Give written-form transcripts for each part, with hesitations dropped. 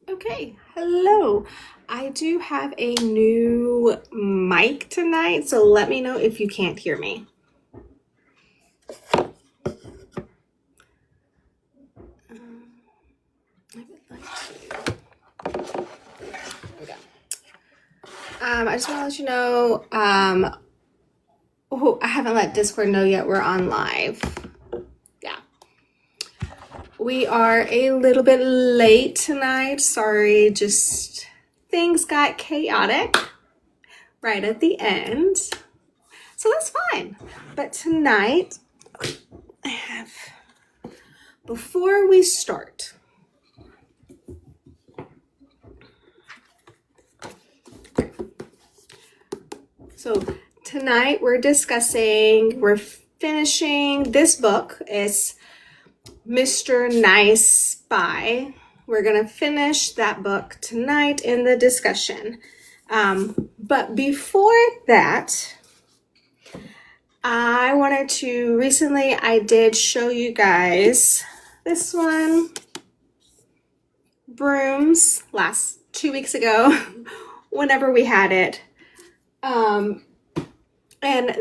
Okay, hello. I do have a new mic tonight, so let me know if you can't hear me. I just want to let you know, I haven't let Discord know yet we're on live. Yeah. We are a little bit late tonight. Sorry, just things got chaotic right at the end. So that's fine. But tonight, I have, before we start, so tonight we're finishing this book. It's Mr. Nice Spy. We're gonna finish that book tonight in the discussion. But before that, I did show you guys this one, Brooms, 2 weeks ago, whenever we had it. And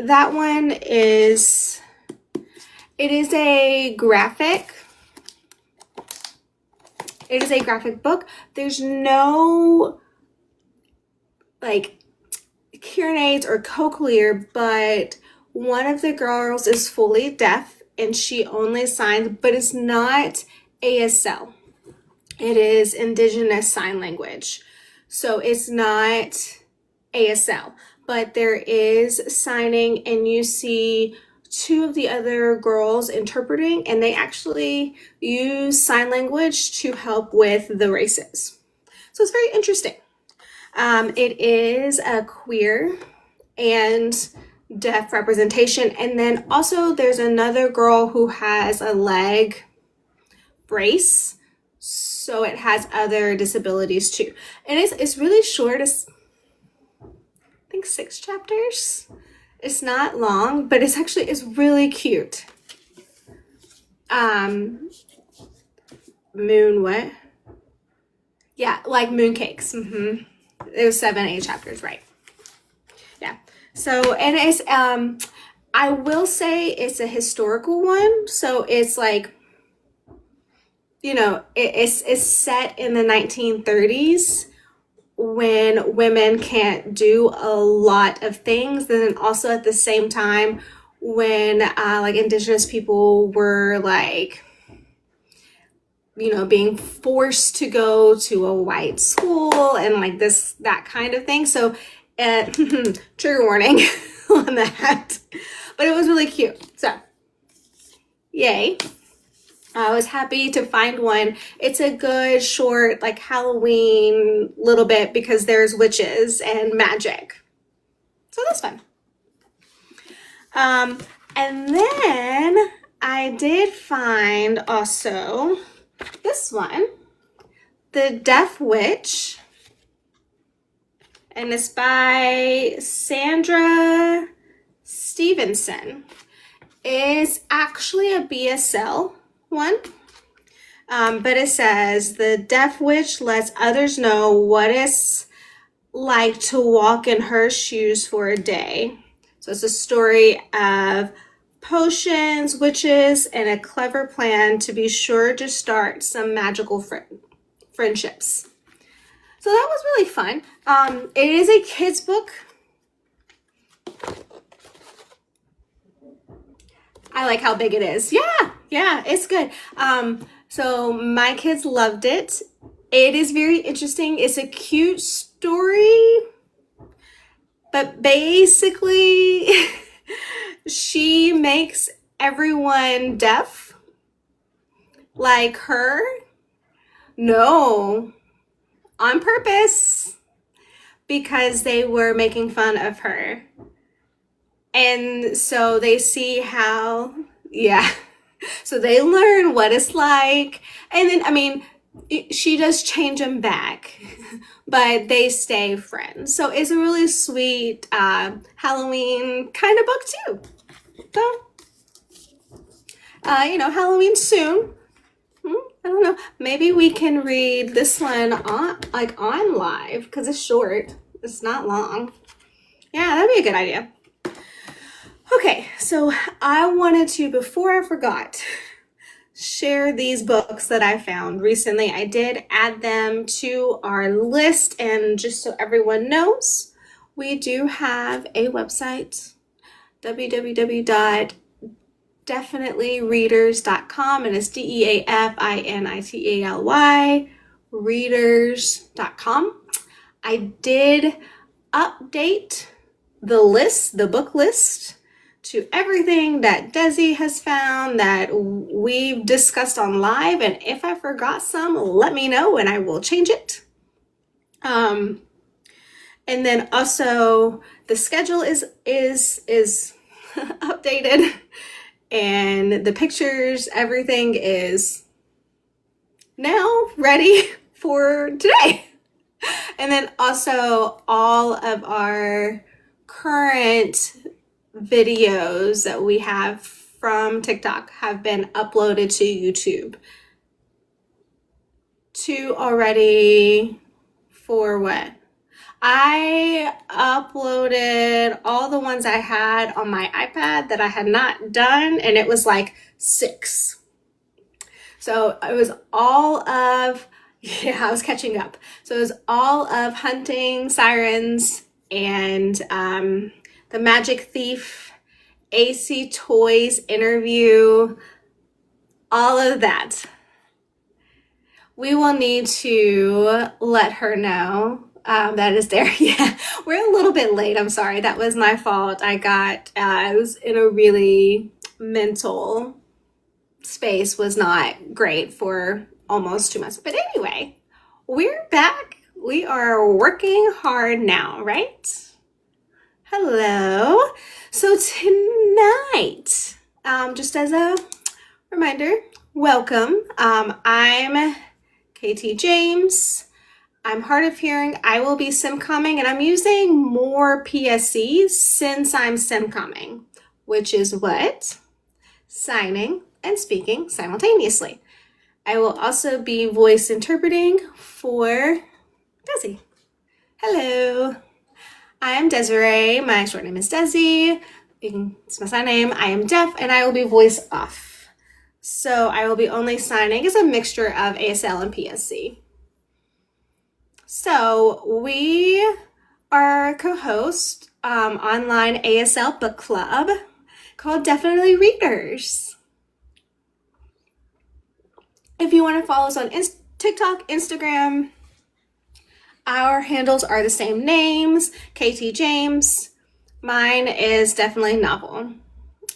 that one is a graphic book. There's no like Kieranades or cochlear, but one of the girls is fully deaf and she only signs, but it's not ASL. It is Indigenous Sign Language. So it's not ASL, but there is signing, and you see two of the other girls interpreting, and they actually use sign language to help with the races. So it's very interesting. It is a queer and deaf representation, and then also there's another girl who has a leg brace, so it has other disabilities too. And it's really short. It's, I think, 6 chapters. It's not long, but it's really cute. Moon what? Yeah, like mooncakes. It was 7, 8 chapters, right? Yeah. So, and it's I will say it's a historical one. So it's like, it's set in the 1930s when women can't do a lot of things. And then also at the same time when like Indigenous people were like, being forced to go to a white school and like that kind of thing. So trigger warning on that, but it was really cute. So yay. I was happy to find one. It's a good short, like Halloween little bit, because there's witches and magic. So that's fun. And then I did find also this one, The Deaf Witch, and it's by Sandra Stevenson. It's actually a BSL one, but it says the deaf witch lets others know what it's like to walk in her shoes for a day. So it's a story of potions, witches, and a clever plan to be sure to start some magical friendships. So that was really fun. It is a kid's book. I like how big it is. Yeah, it's good. So my kids loved it. It is very interesting. It's a cute story, but basically she makes everyone deaf like her. No, on purpose, because they were making fun of her. And so they see how, so they learn what it's like. And then, she does change them back, but they stay friends. So it's a really sweet Halloween kind of book too. So, Halloween soon. I don't know. Maybe we can read this one on live because it's short. It's not long. Yeah, that'd be a good idea. Okay, so I wanted to, before I forgot, share these books that I found recently. I did add them to our list, and just so everyone knows, we do have a website, www.deafinitelyreaders.com, and it's DEAFinitely readers.com. I did update the book list, to everything that Desi has found that we've discussed on live, and if I forgot some, let me know and I will change it. And then also the schedule is updated, and the pictures, everything is now ready for today. And then also all of our current videos that we have from TikTok have been uploaded to YouTube. 2 already for what? I uploaded all the ones I had on my iPad that I had not done, and it was like 6. So it was all of, I was catching up. So it was all of Hunting Sirens and The Magic Thief, AC Toys interview, all of that. We will need to let her know that is there. Yeah, we're a little bit late. I'm sorry. That was my fault. I was in a really mental space, was not great for almost 2 months. But anyway, we're back. We are working hard now, right? Hello. So tonight, just as a reminder, welcome. I'm KT James. I'm hard of hearing. I will be simcomming, and I'm using more PSCs since I'm simcomming, which is what? Signing and speaking simultaneously. I will also be voice interpreting for Desi. Hello. I am Desiree. My short name is Desi. It's my sign name. I am deaf, and I will be voice off. So I will be only signing as a mixture of ASL and PSC. So we are co-host online ASL Book Club called DEAFinitely Readers. If you want to follow us on TikTok, Instagram, our handles are the same names, KT James. Mine is definitely novel.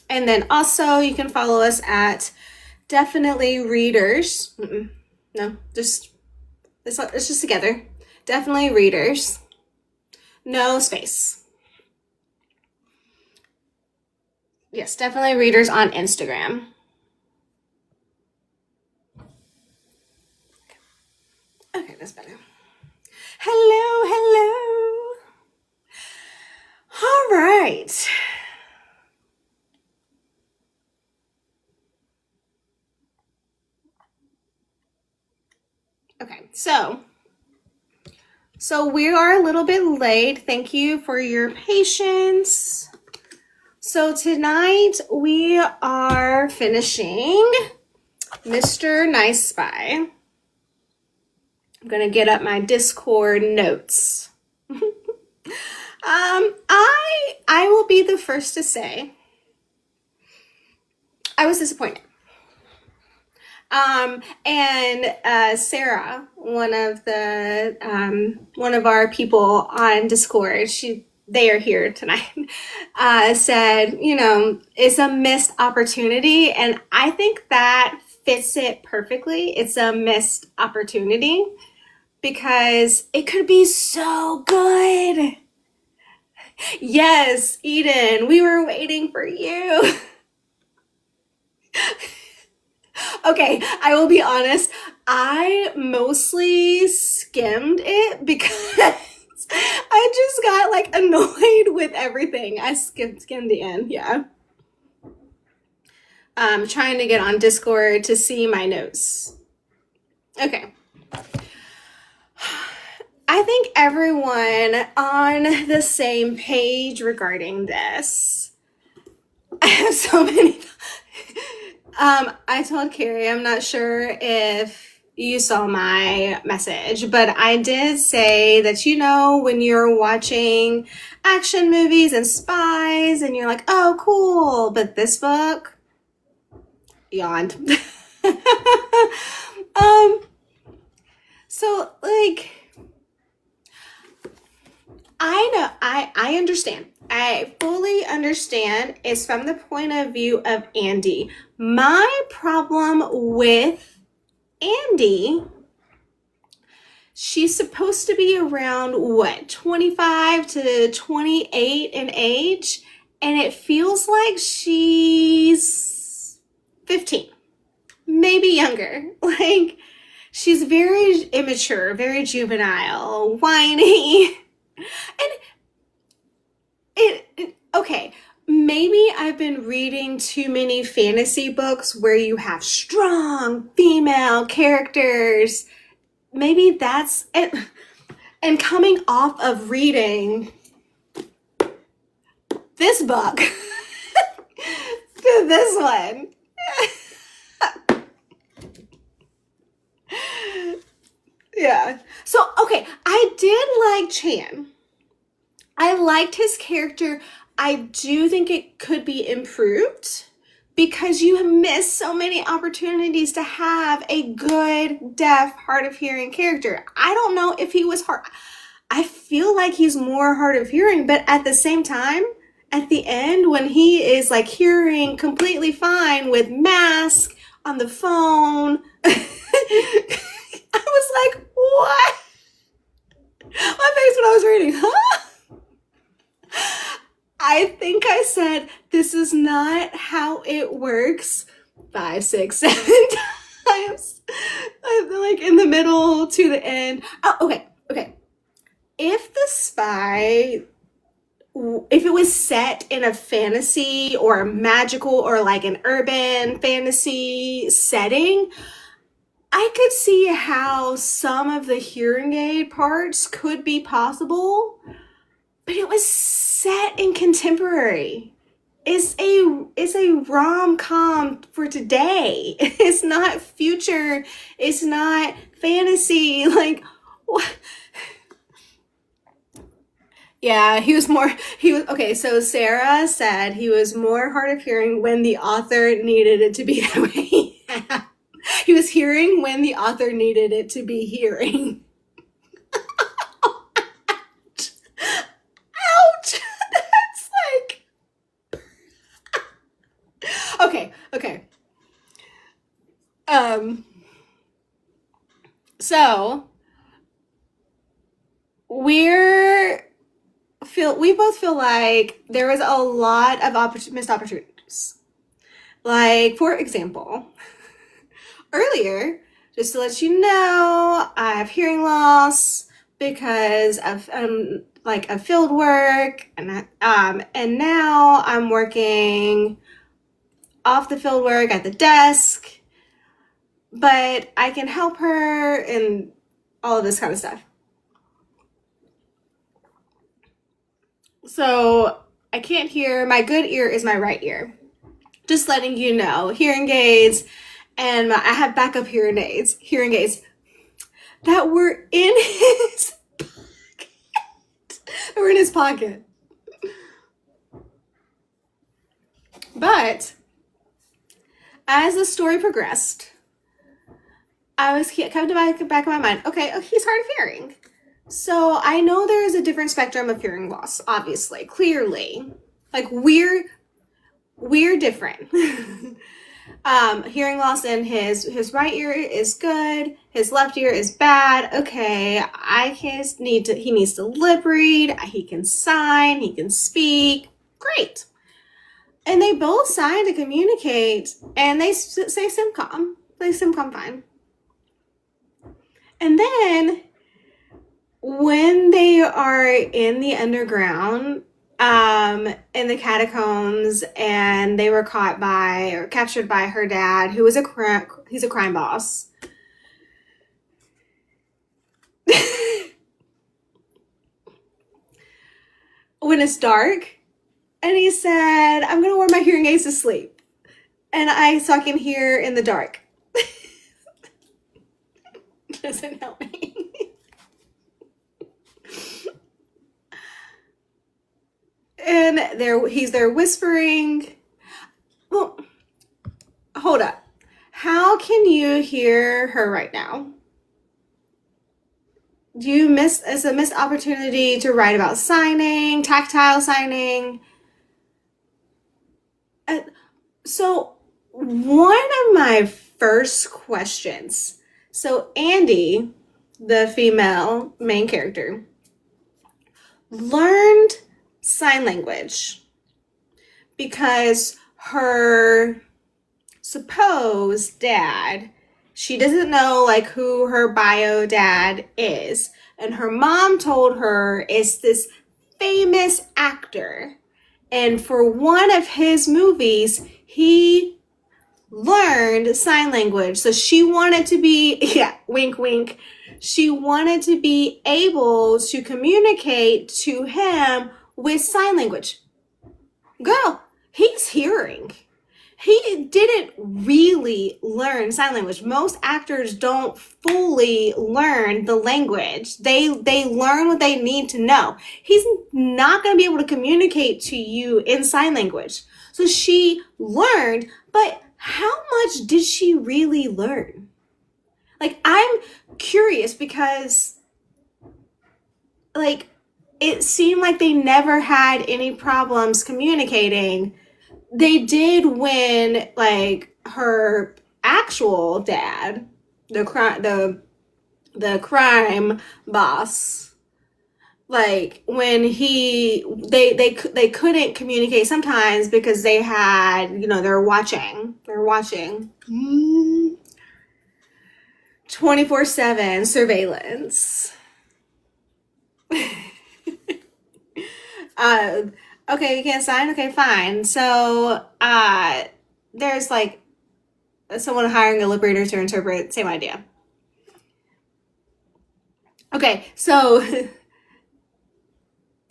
And then also you can follow us at DEAFinitely Readers. No, it's just together. DEAFinitely Readers. No space. Yes, DEAFinitely Readers on Instagram. Okay, that's better. Hello. All right. Okay, so we are a little bit late. Thank you for your patience. So tonight we are finishing Mr. Nice Spy. I'm gonna get up my Discord notes. I will be the first to say I was disappointed. And Sarah, one of our people on Discord, they are here tonight, said, it's a missed opportunity, and I think that fits it perfectly. It's a missed opportunity because it could be so good. Yes, Eden, we were waiting for you. Okay, I will be honest. I mostly skimmed it because I just got annoyed with everything. I skimmed the end, yeah. I'm trying to get on Discord to see my notes. Okay. I think everyone on the same page regarding this. I have so many. I told Carrie, I'm not sure if you saw my message, but I did say that, you know, when you're watching action movies and spies and you're like, oh, cool, but this book, yawned. So like, I know, I understand. I fully understand. It's from the point of view of Andy. My problem with Andy, she's supposed to be around what, 25 to 28 in age, and it feels like she's 15, maybe younger. Like, she's very immature, very juvenile, whiny. And okay, maybe I've been reading too many fantasy books where you have strong female characters. Maybe that's it. And coming off of reading this book to this one. Yeah. So, okay, I did like Chan. I liked his character. I do think it could be improved because you have missed so many opportunities to have a good, deaf, hard of hearing character. I don't know if he was hard. I feel like he's more hard of hearing, but at the same time, at the end, when he is like hearing completely fine with mask on the phone, I was like, what? My face when I was reading, huh? I think I said, this is not how it works 5, 6, 7 times. Like in the middle to the end. Oh, okay. If the spy, if it was set in a fantasy or a magical or like an urban fantasy setting, I could see how some of the hearing aid parts could be possible, but it was set in contemporary. It's a rom-com for today. It's not future. It's not fantasy. Like, what? Yeah, okay, so Sarah said he was more hard of hearing when the author needed it to be that way. He was hearing when the author needed it to be hearing. Ouch! That's like... Okay. So we both feel like there was a lot of missed opportunities. Like, for example, earlier, just to let you know, I have hearing loss because of like a field work, and now I'm working off the field work at the desk, but I can help her and all of this kind of stuff. So I can't hear. My good ear is my right ear. Just letting you know, hearing aids, and I have backup hearing aids that were in his pocket. They were in his pocket. But as the story progressed, I was kept to the back of my mind, okay, he's hard of hearing. So I know there is a different spectrum of hearing loss, obviously, clearly. Like, we're different. Hearing loss in his right ear is good. His left ear is bad. Okay, he needs to lip read. He can sign. He can speak. Great. And they both sign to communicate, and they say simcom. They simcom fine. And then when they are in the underground, in the catacombs, and they were captured by her dad, who was he's a crime boss. when it's dark. And he said, I'm going to wear my hearing aids to sleep. So I can hear in the dark. Doesn't help me. And he's there whispering. Well, hold up. How can you hear her right now? It's a missed opportunity to write about signing, tactile signing. So one of my first questions, so Andy, the female main character, learned sign language because her supposed dad, she doesn't know like who her bio dad is, and her mom told her it's this famous actor, and for one of his movies he learned sign language. So she wanted to be, yeah, wink wink, she wanted to be able to communicate to him with sign language. Girl, he's hearing. He didn't really learn sign language. Most actors don't fully learn the language. They learn what they need to know. He's not going to be able to communicate to you in sign language. So she learned, but how much did she really learn? Like, I'm curious because, like, it seemed like they never had any problems communicating. They did when, like, her actual dad, the crime boss, like, when they couldn't communicate sometimes because they had, they're watching 24/7 surveillance. Okay, you can't sign? Okay, fine. So, there's like someone hiring a lip reader to interpret, same idea. Okay, so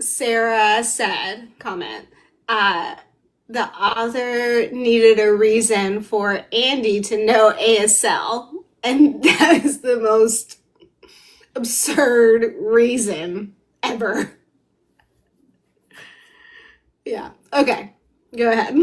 Sarah said, comment, the author needed a reason for Andy to know ASL, and that is the most absurd reason ever. Yeah. Okay. Go ahead.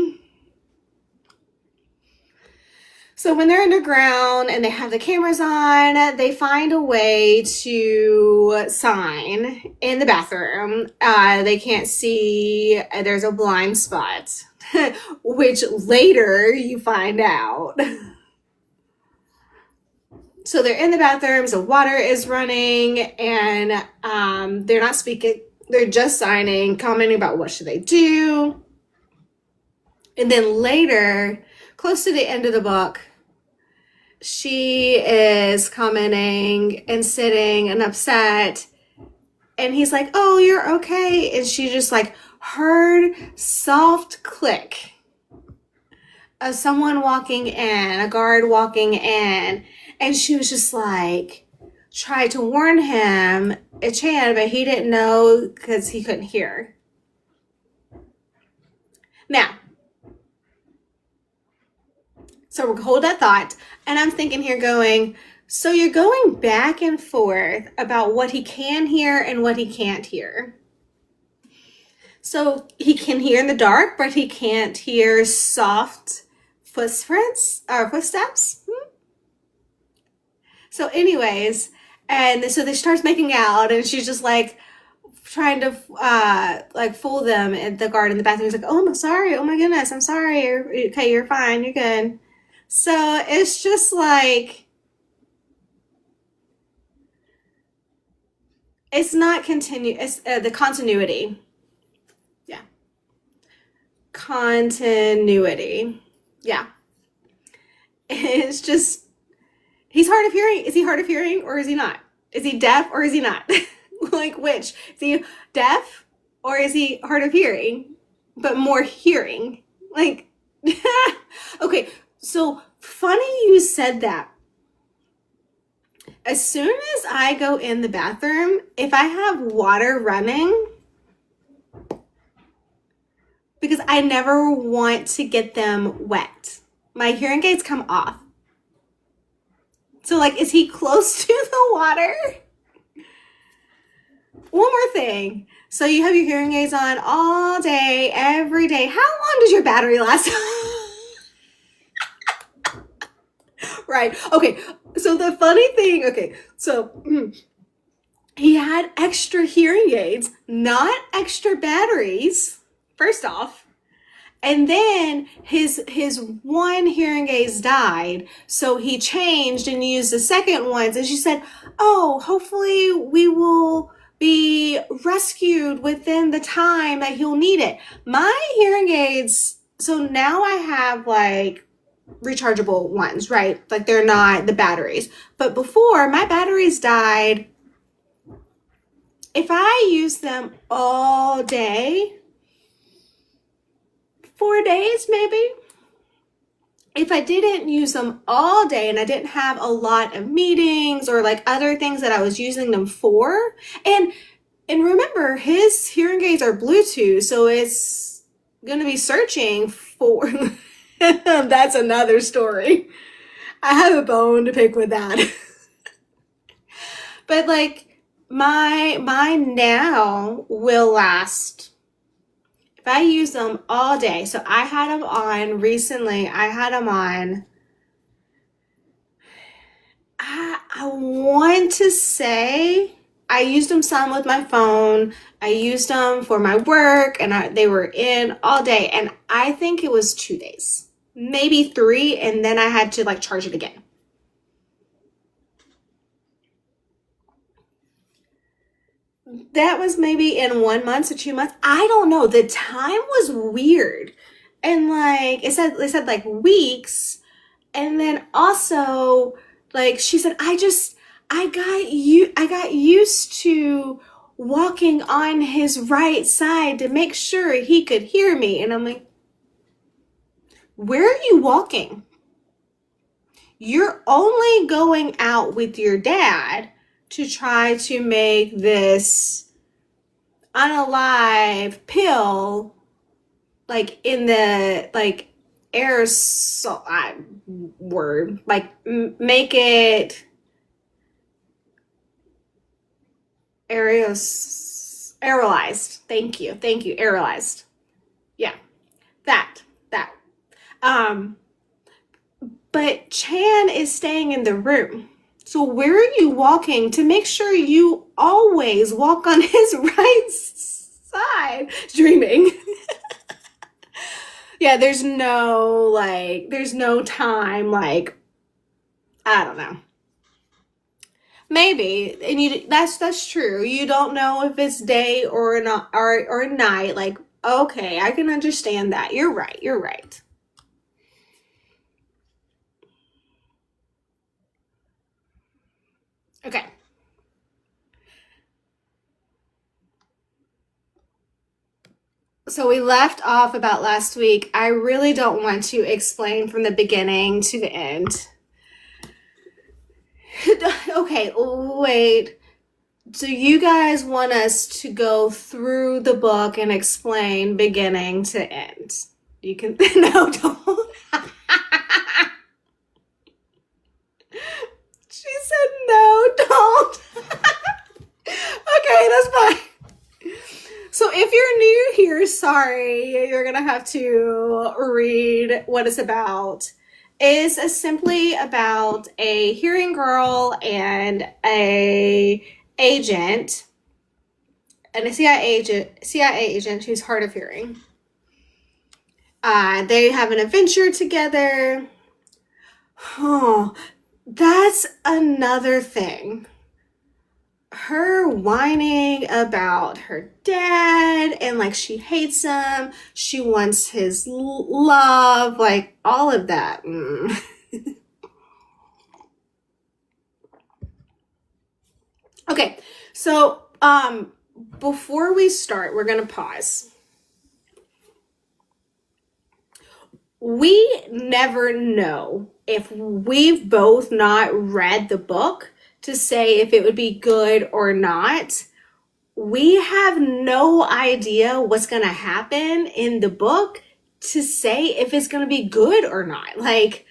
So when they're underground and they have the cameras on, they find a way to sign in the bathroom. They can't see. There's a blind spot, which later you find out. So they're in the bathrooms, the water is running, and they're not speaking. They're just signing, commenting about what should they do. And then later, close to the end of the book, she is commenting and sitting and upset. And he's like, oh, you're okay. And she just like heard soft click of someone walking in, a guard walking in. And she was just like, tried to warn him, Chan, but he didn't know because he couldn't hear. Now, so we'll hold that thought, and I'm thinking here going, so you're going back and forth about what he can hear and what he can't hear. So he can hear in the dark, but he can't hear soft footsteps. So anyways, and so they starts making out, and she's just like trying to like fool them at the guard in the bathroom. He's like, oh, I'm sorry. Oh my goodness, I'm sorry. Okay, you're fine. You're good. So it's just like, it's not it's the continuity. Yeah. Continuity. Yeah. It's just, he's hard of hearing. Is he hard of hearing or is he not? Is he deaf or is he not? Like, which? Is he deaf or is he hard of hearing, but more hearing? Like, okay, so funny you said that. As soon as I go in the bathroom, if I have water running, because I never want to get them wet. My hearing aids come off. So like, is he close to the water? One more thing. So you have your hearing aids on all day, every day. How long does your battery last? Right. Okay. So the funny thing, okay. So he had extra hearing aids, not extra batteries, first off. And then his one hearing aids died, so he changed and used the second ones. And she said, oh, hopefully we will be rescued within the time that he'll need it. My hearing aids, so now I have like rechargeable ones, right? Like they're not the batteries. But before, my batteries died. If I use them all day, 4 days maybe. If I didn't use them all day and I didn't have a lot of meetings or like other things that I was using them for, and remember, his hearing aids are Bluetooth, so it's going to be searching for that's another story. I have a bone to pick with that. But like mine now will last if I use them all day. So I had them on recently. I had them on, I want to say I used them some with my phone. I used them for my work and they were in all day. And I think it was 2 days, maybe 3. And then I had to like charge it again. That was maybe in 1 month or 2 months. I don't know. The time was weird. And like they said like weeks. And then also like she said, I got used to walking on his right side to make sure he could hear me. And I'm like, where are you walking? You're only going out with your dad to try to make this unalive pill like in the like aerosol word, like make it aerolized. Thank you, aerolized. Yeah, that. But Chan is staying in the room. So where are you walking to make sure you always walk on his right side? Dreaming. Yeah, there's no time, like, I don't know. Maybe, and that's true. You don't know if it's day or not or night. Like, okay, I can understand that. You're right. Okay. So we left off about last week. I really don't want to explain from the beginning to the end. Okay, wait. Do you guys want us to go through the book and explain beginning to end? You can, no, don't. She said no, don't. Okay, that's fine. So if you're new here, sorry, you're gonna have to read what it's about. It's simply about a hearing girl and a agent, and a CIA agent who's hard of hearing. They have an adventure together. Oh, that's another thing. Her whining about her dad and like she hates him. She wants his love, like all of that. Okay, so before we start, we're gonna pause. We never know if we've both not read the book to say if it would be good or not. we have no idea what's going to happen in the book to say if it's going to be good or not. Like,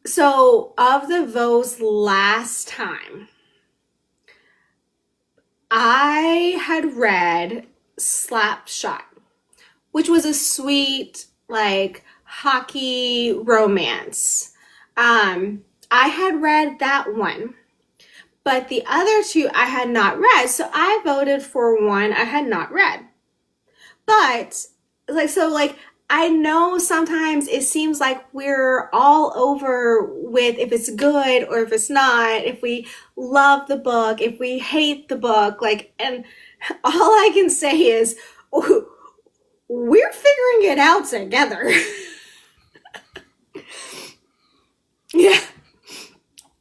so of the votes last time, I had read Slapshot, which was a sweet, like, hockey romance. I had read that one, but the other two I had not read. So I voted for one I had not read. But, like, I know sometimes it seems like we're all over with if it's good or if it's not, if we love the book, if we hate the book, like, and all I can say is we're figuring it out together. Yeah.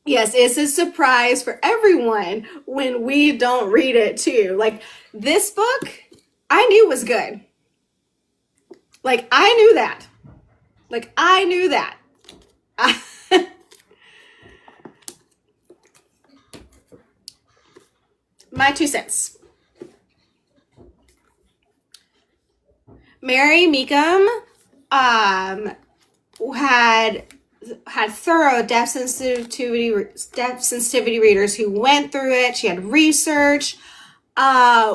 Yes, it's a surprise for everyone when we don't read it too. Like, this book, I knew was good. Like, I knew that. Like, I knew that. My 2 cents. Mary Meekum had thorough depth sensitivity readers who went through it. She had research.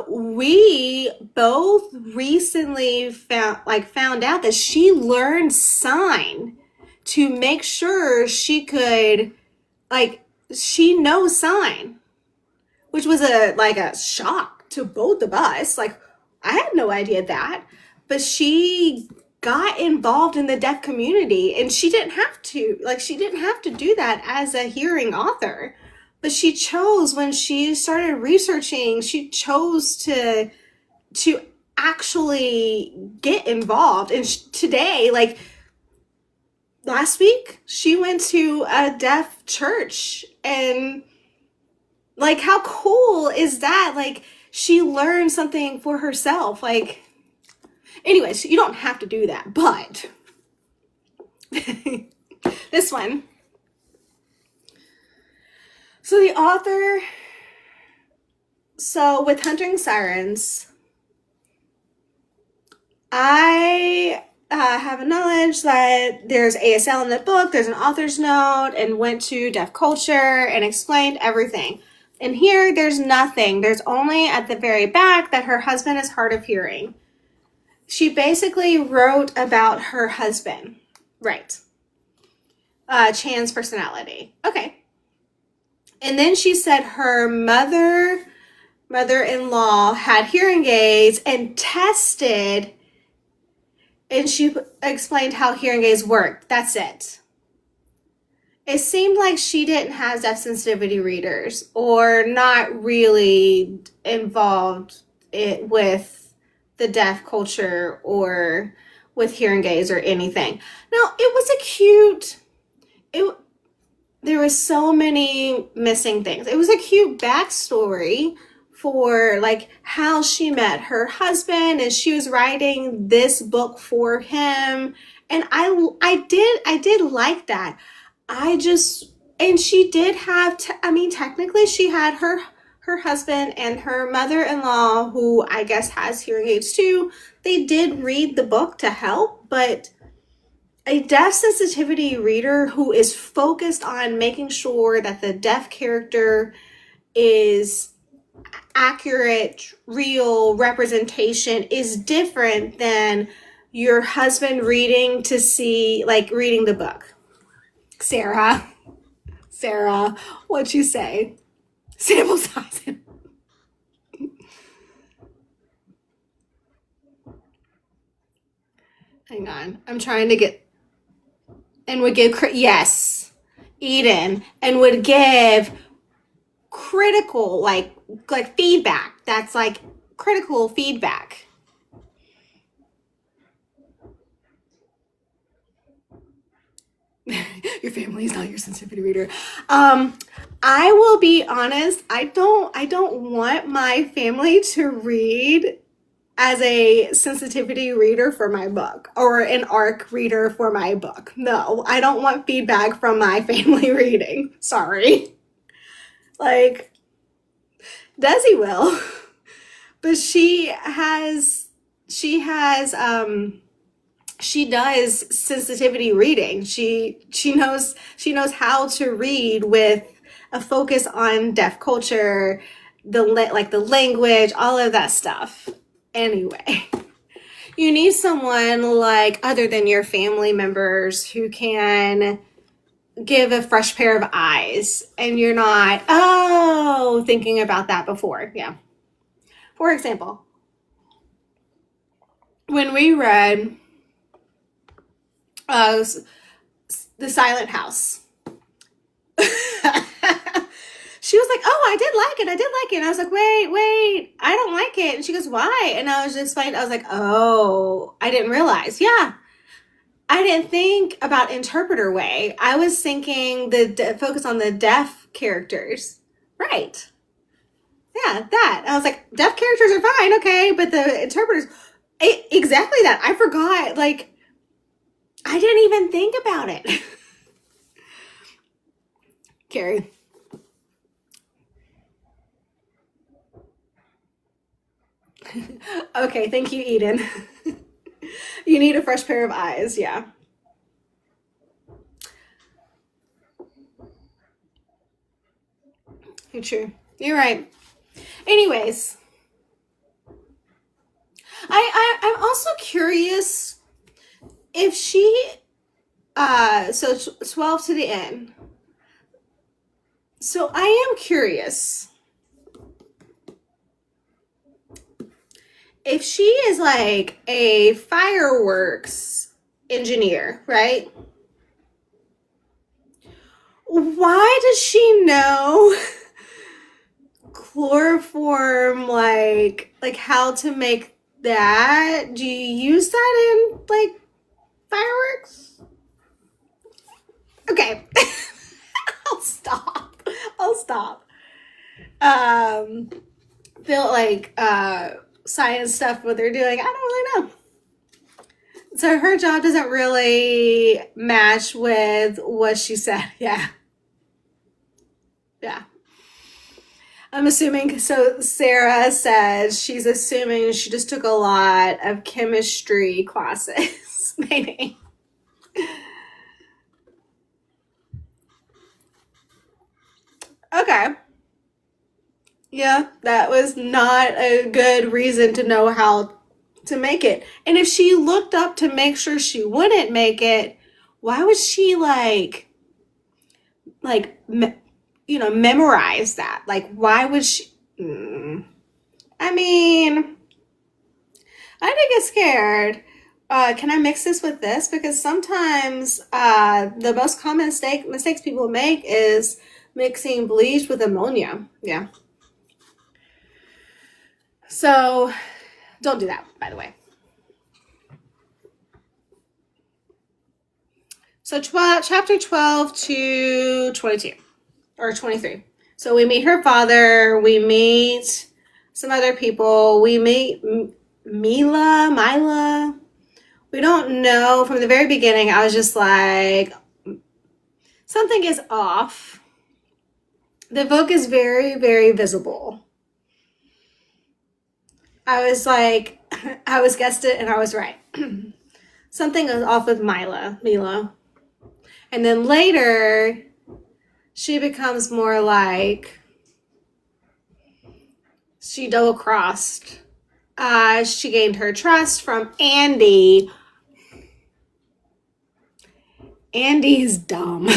We both recently found out that she learned sign to make sure she could, like, she knows sign, which was a shock to both of us. Like, I had no idea that, but she got involved in the deaf community, and she didn't have to do that as a hearing author. But she chose, when she started researching, she chose to actually get involved. And today, like last week, she went to a deaf church. And like, how cool is that? Like, she learned something for herself. Like, anyways, you don't have to do that, but this one. So the author, with Hunting Sirens, I have a knowledge that there's ASL in the book, there's an author's note, and went to deaf culture and explained everything. And here, there's nothing. There's only at the very back that her husband is hard of hearing. She basically wrote about her husband. Right. Chan's personality. Okay. And then she said her mother-in-law had hearing aids and tested, and she explained how hearing aids worked. That's it. It seemed like she didn't have deaf sensitivity readers, or not really involved with the deaf culture or with hearing aids or anything. Now, it was a cute, there was so many missing things. It was a cute backstory for like how she met her husband, and she was writing this book for him. And I did like that. And she did have, technically she had her husband and her mother-in-law, who I guess has hearing aids too. They did read the book to help, but a deaf sensitivity reader who is focused on making sure that the deaf character is accurate, real representation is different than your husband reading the book. Sarah, what'd you say? Sample size. Hang on. I'm trying to get, and would give, yes, Eden, and would give critical, like feedback. That's like critical feedback. Your family is not your sensitivity reader. I will be honest, I don't want my family to read as a sensitivity reader for my book, or an ARC reader for my book. No, I don't want feedback from my family reading. Sorry. Like, Desi will. But she does sensitivity reading. She knows how to read with a focus on deaf culture, the language, all of that stuff. Anyway, you need someone like other than your family members who can give a fresh pair of eyes, and you're not thinking about that before. Yeah. For example, when we read The Silent House, she was like, "Oh, I did like it. And I was like, wait, I don't like it. And she goes, "Why?" And I was just like, "Oh, I didn't realize." Yeah. I didn't think about interpreter way. I was thinking focus on the deaf characters. Right. Yeah, that. I was like, deaf characters are fine, okay, but the interpreters, exactly that. I forgot. Like, I didn't even think about it. Carrie. Okay, thank you, Eden. You need a fresh pair of eyes, yeah. You're true. You're right. Anyways, I'm also curious if she, so 12 to the end. So I am curious if she is like a fireworks engineer, right? Why does she know chloroform, like how to make that? Do you use that in like fireworks? Okay. I'll stop. Feel like science stuff, what they're doing, I don't really know. So her job doesn't really match with what she said. Yeah. I'm assuming, so Sarah says she's assuming she just took a lot of chemistry classes, maybe. Okay. Yeah, that was not a good reason to know how to make it. And if she looked up to make sure she wouldn't make it, why would she memorize that? Like, why would she? I mean, I did get scared. Can I mix this with this? Because sometimes the most common mistakes people make is mixing bleach with ammonia. Yeah. So don't do that, by the way. So chapter 12 to 22 or 23. So we meet her father. We meet some other people. We meet Mila. We don't know. From the very beginning, I was just like, something is off. The book is very, very visible. I was like, I was guessed it and I was right. Something is off with Mila. And then later, she becomes more like she double-crossed. She gained her trust from Andy. Andy is dumb.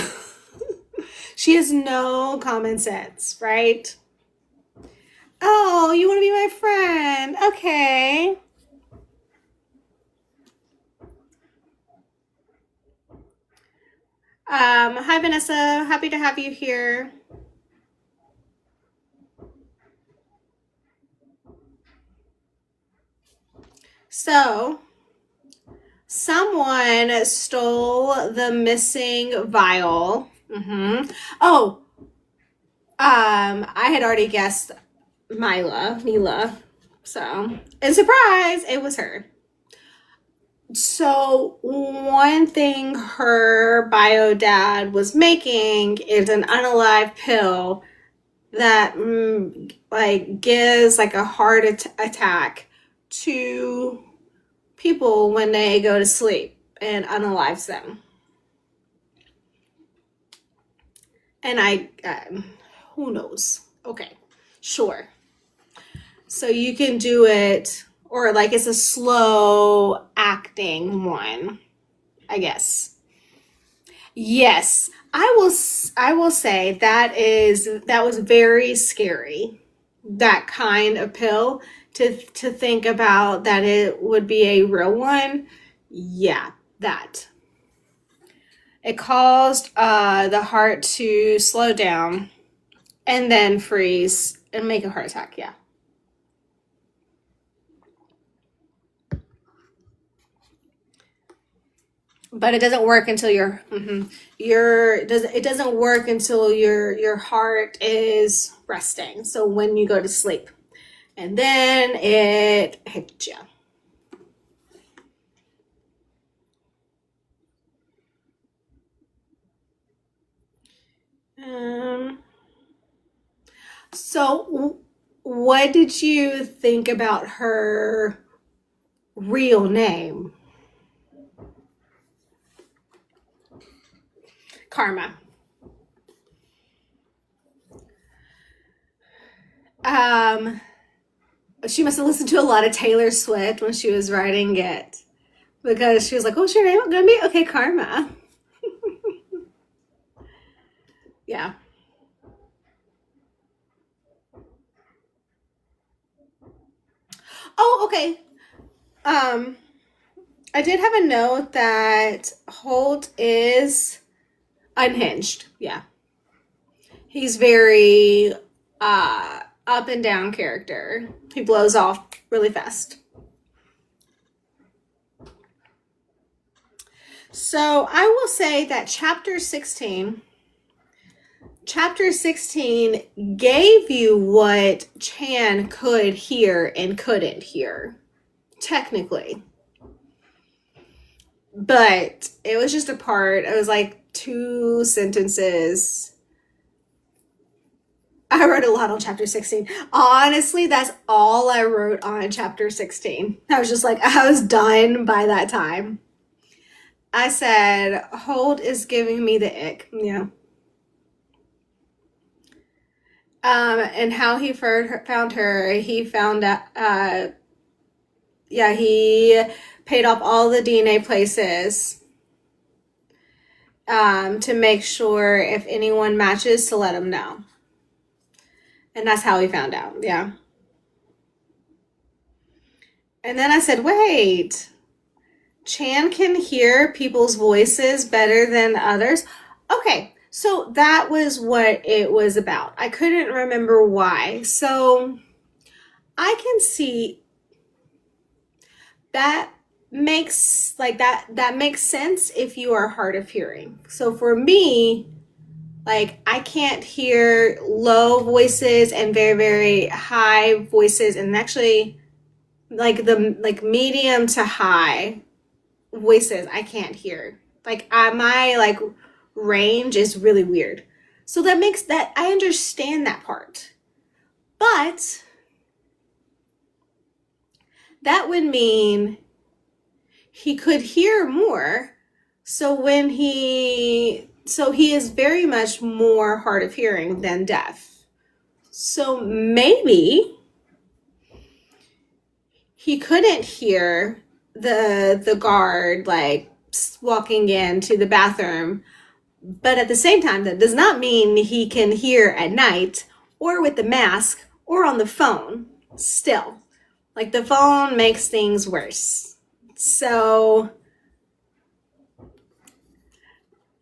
She has no common sense, right? Oh, you want to be my friend? Okay. Hi, Vanessa. Happy to have you here. So, someone stole the missing vial. Oh, I had already guessed Mila. So, and surprise, it was her. So one thing her bio dad was making is an unalive pill that like gives like a heart attack to people when they go to sleep and unalives them. And who knows? Okay, sure. So you can do it, or like it's a slow acting one, I guess. Yes, I will say that was very scary. That kind of pill, to think about that it would be a real one. Yeah, that. It caused the heart to slow down and then freeze and make a heart attack. Yeah. But it doesn't work until it doesn't work until your heart is resting. So when you go to sleep, and then it hits you. So what did you think about her real name? Karma. Um, she must have listened to a lot of Taylor Swift when she was writing it, because she was like, "What's your name gonna be?" Okay, Karma. Yeah. Oh, okay. Um, I did have a note that Holt is unhinged. Yeah. He's very up and down character. He blows off really fast. So I will say that chapter 16 gave you what Chan could hear and couldn't hear, technically. But it was just a part. It was like 2 sentences. I wrote a lot on chapter 16. Honestly, that's all I wrote on chapter 16. I was just like, I was done by that time. I said, Holt is giving me the ick. Yeah. And how he found her, he found out, yeah, he paid off all the DNA places to make sure if anyone matches to let him know. And that's how he found out. Yeah. And then I said, wait, Chan can hear people's voices better than others. Okay, so that was what it was about. I couldn't remember why. So I can see that that makes sense if you are hard of hearing. So for me, like I can't hear low voices and very, very high voices, and actually like the medium to high voices I can't hear. Like my like range is really weird. So that makes that I understand that part. But that would mean he could hear more. So he is very much more hard of hearing than deaf. So maybe he couldn't hear the guard like walking into the bathroom. But at the same time, that does not mean he can hear at night or with the mask or on the phone still. Like the phone makes things worse. So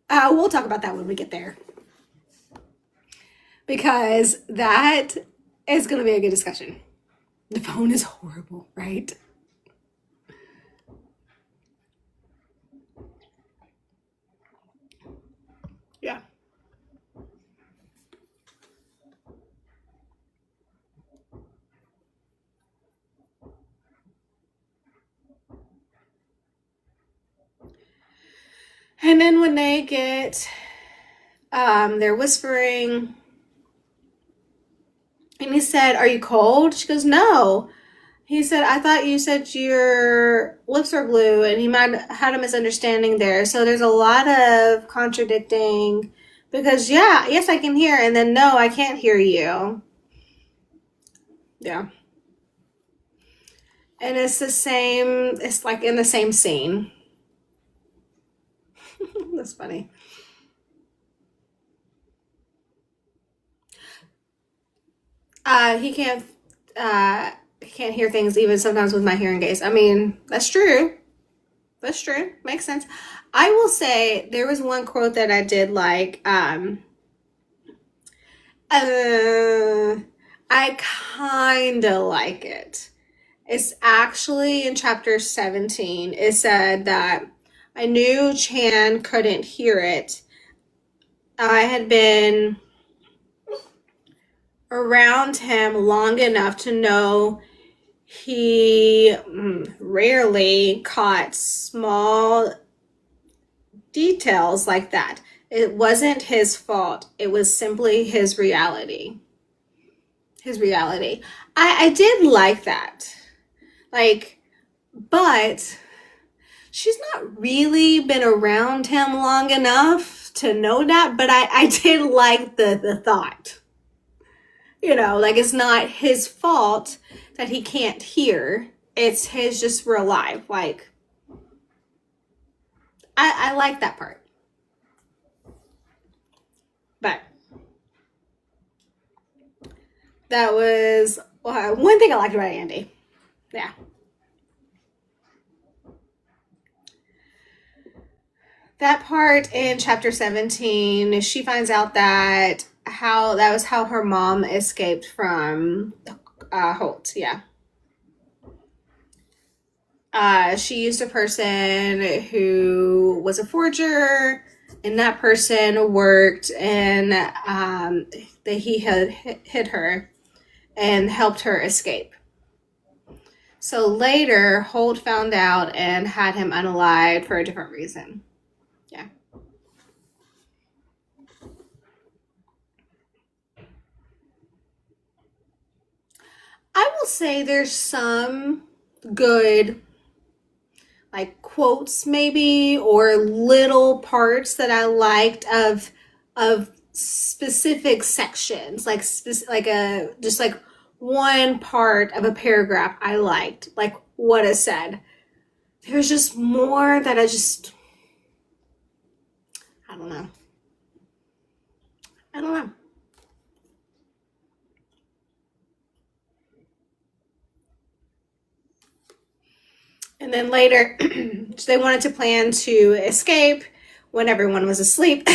we'll talk about that when we get there. Because that is going to be a good discussion. The phone is horrible, right? Yeah. And then when they get, they're whispering. And he said, "Are you cold?" She goes, "No." He said, "I thought you said your lips are blue," and he might have had a misunderstanding there. So there's a lot of contradicting because, yeah, yes, I can hear, and then no, I can't hear you. Yeah. And it's the same, it's like in the same scene. That's funny. He can't hear things even sometimes with my hearing aids. I mean, that's true. That's true. Makes sense. I will say there was one quote that I did like. I kind of like it. It's actually in chapter 17. It said that I knew Chan couldn't hear it. I had been around him long enough to know he rarely caught small details like that. It wasn't his fault. It was simply his reality. His reality. I did like that. Like, but she's not really been around him long enough to know that, but I did like the thought. You know, like it's not his fault that he can't hear. It's his just real life. Like, I like that part. But that was one thing I liked about Andy. Yeah. That part in chapter 17, she finds out that was how her mom escaped from Holt. Yeah. She used a person who was a forger, and that person worked and that he had hit her and helped her escape. So later, Holt found out and had him unalived for a different reason. Yeah. I will say there's some good like quotes maybe or little parts that I liked of specific sections, like a just like one part of a paragraph I liked, like what is said. There's just more that I don't know. I don't know. And then later, they wanted to plan to escape when everyone was asleep.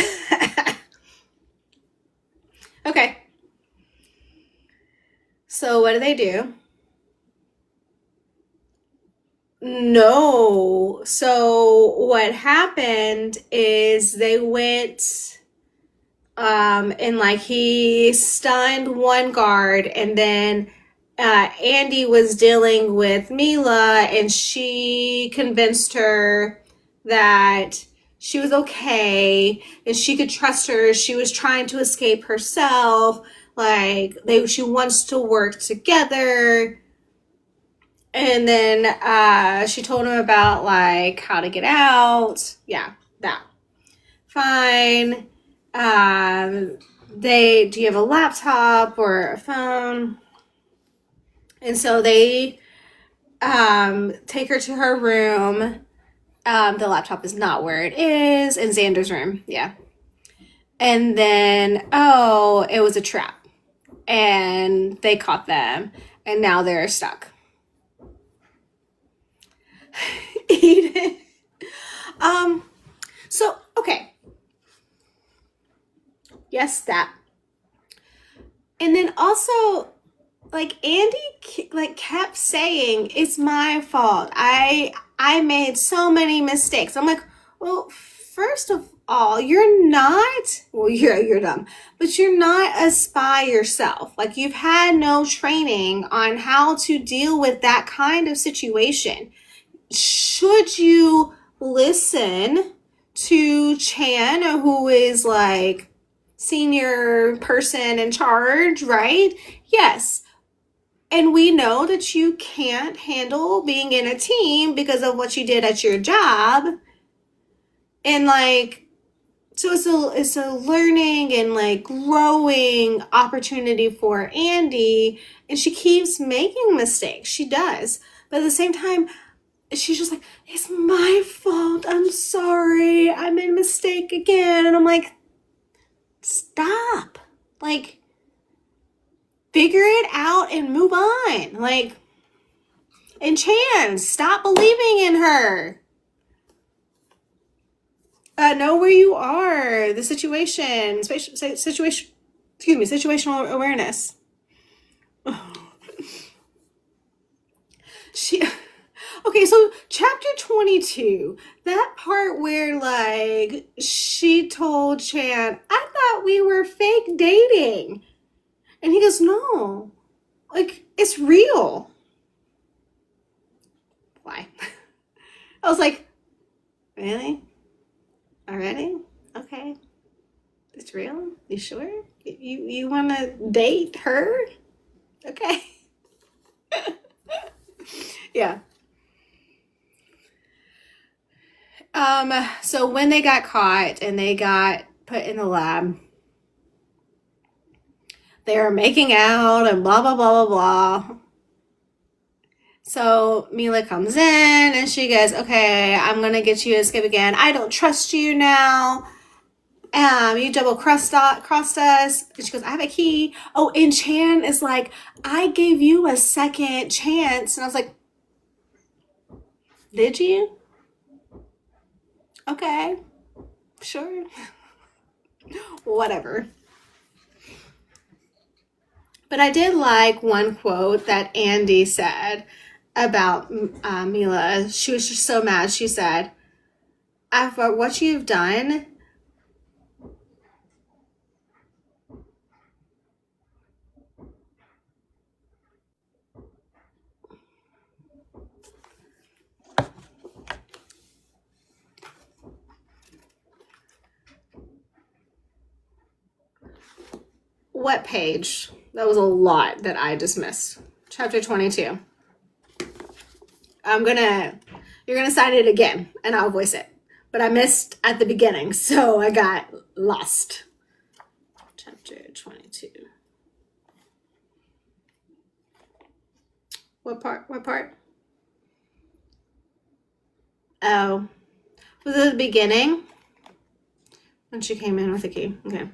Okay. So what do? No. So what happened is they went and like he stunned one guard, and then Andy was dealing with Mila, and she convinced her that she was okay and she could trust her. She was trying to escape herself. Like she wants to work together. And then she told him about like how to get out. Yeah, that. Fine. Do you have a laptop or a phone? And so they take her to her room. The laptop is not where it is in Xander's room. Yeah. And then, oh, it was a trap. And they caught them. And now they're stuck. Eden. So, okay. Yes, that. And then also, like Andy like kept saying it's my fault. I made so many mistakes. I'm like, well, first of all, you're not, well, you're dumb, but you're not a spy yourself. Like you've had no training on how to deal with that kind of situation. Should you listen to Chan, who is like senior person in charge, right? Yes. And we know that you can't handle being in a team because of what you did at your job. And like, so it's a learning and like growing opportunity for Andy. And she keeps making mistakes. She does. But at the same time, she's just like, it's my fault. I'm sorry. I made a mistake again. And I'm like, stop. Like, figure it out and move on. Like, and Chan, stop believing in her. Know where you are. The situation. Situational awareness. Okay, so chapter 22, that part where like she told Chan, I thought we were fake dating. And he goes, no, like it's real. Why? I was like, really? Already? Okay. It's real? You sure? You want to date her? Okay. Yeah. So when they got caught and they got put in the lab, they were making out and blah, blah, blah, blah, blah. So Mila comes in and she goes, okay, I'm going to get you to skip again. I don't trust you now. You double crossed us. And she goes, I have a key. Oh, and Chan is like, I gave you a second chance. And I was like, did you? Okay, sure. Whatever. But I did like one quote that Andy said about Mila. She was just so mad. She said, after what you've done, what page? That was a lot that I just missed. Chapter 22. You're gonna sign it again and I'll voice it. But I missed at the beginning, so I got lost. Chapter 22. What part? Oh, was it the beginning? When she came in with the key. Okay.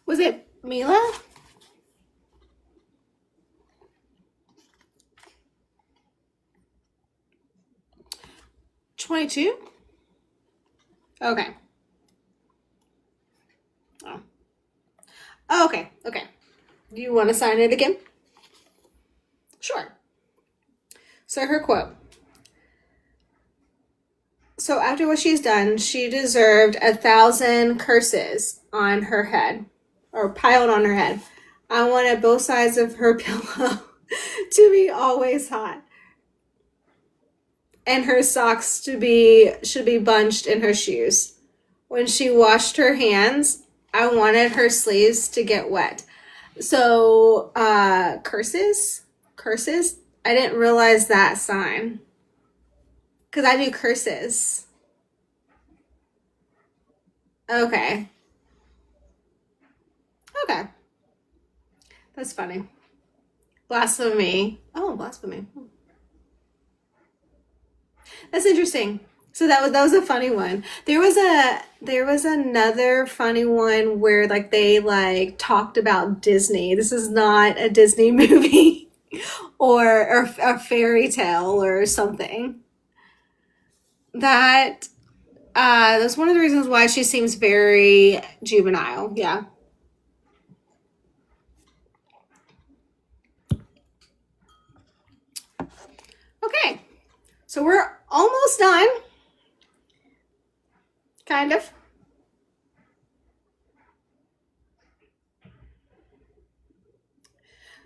Was it Mila? $22? Okay. Oh, okay. Do you want to sign it again? Sure. So her quote. So after what she's done, she deserved 1,000 curses on her head, or piled on her head. I wanted both sides of her pillow to be always hot, and her socks should be bunched in her shoes. When she washed her hands, I wanted her sleeves to get wet. So, curses? I didn't realize that sign. Because I do curses. Okay. That's funny. Blasphemy. Oh, blasphemy. That's interesting. So that was a funny one. There was another funny one where like they like talked about Disney. This is not a Disney movie or a fairy tale or something. That's one of the reasons why she seems very juvenile. Yeah. Okay. So we're almost done. Kind of.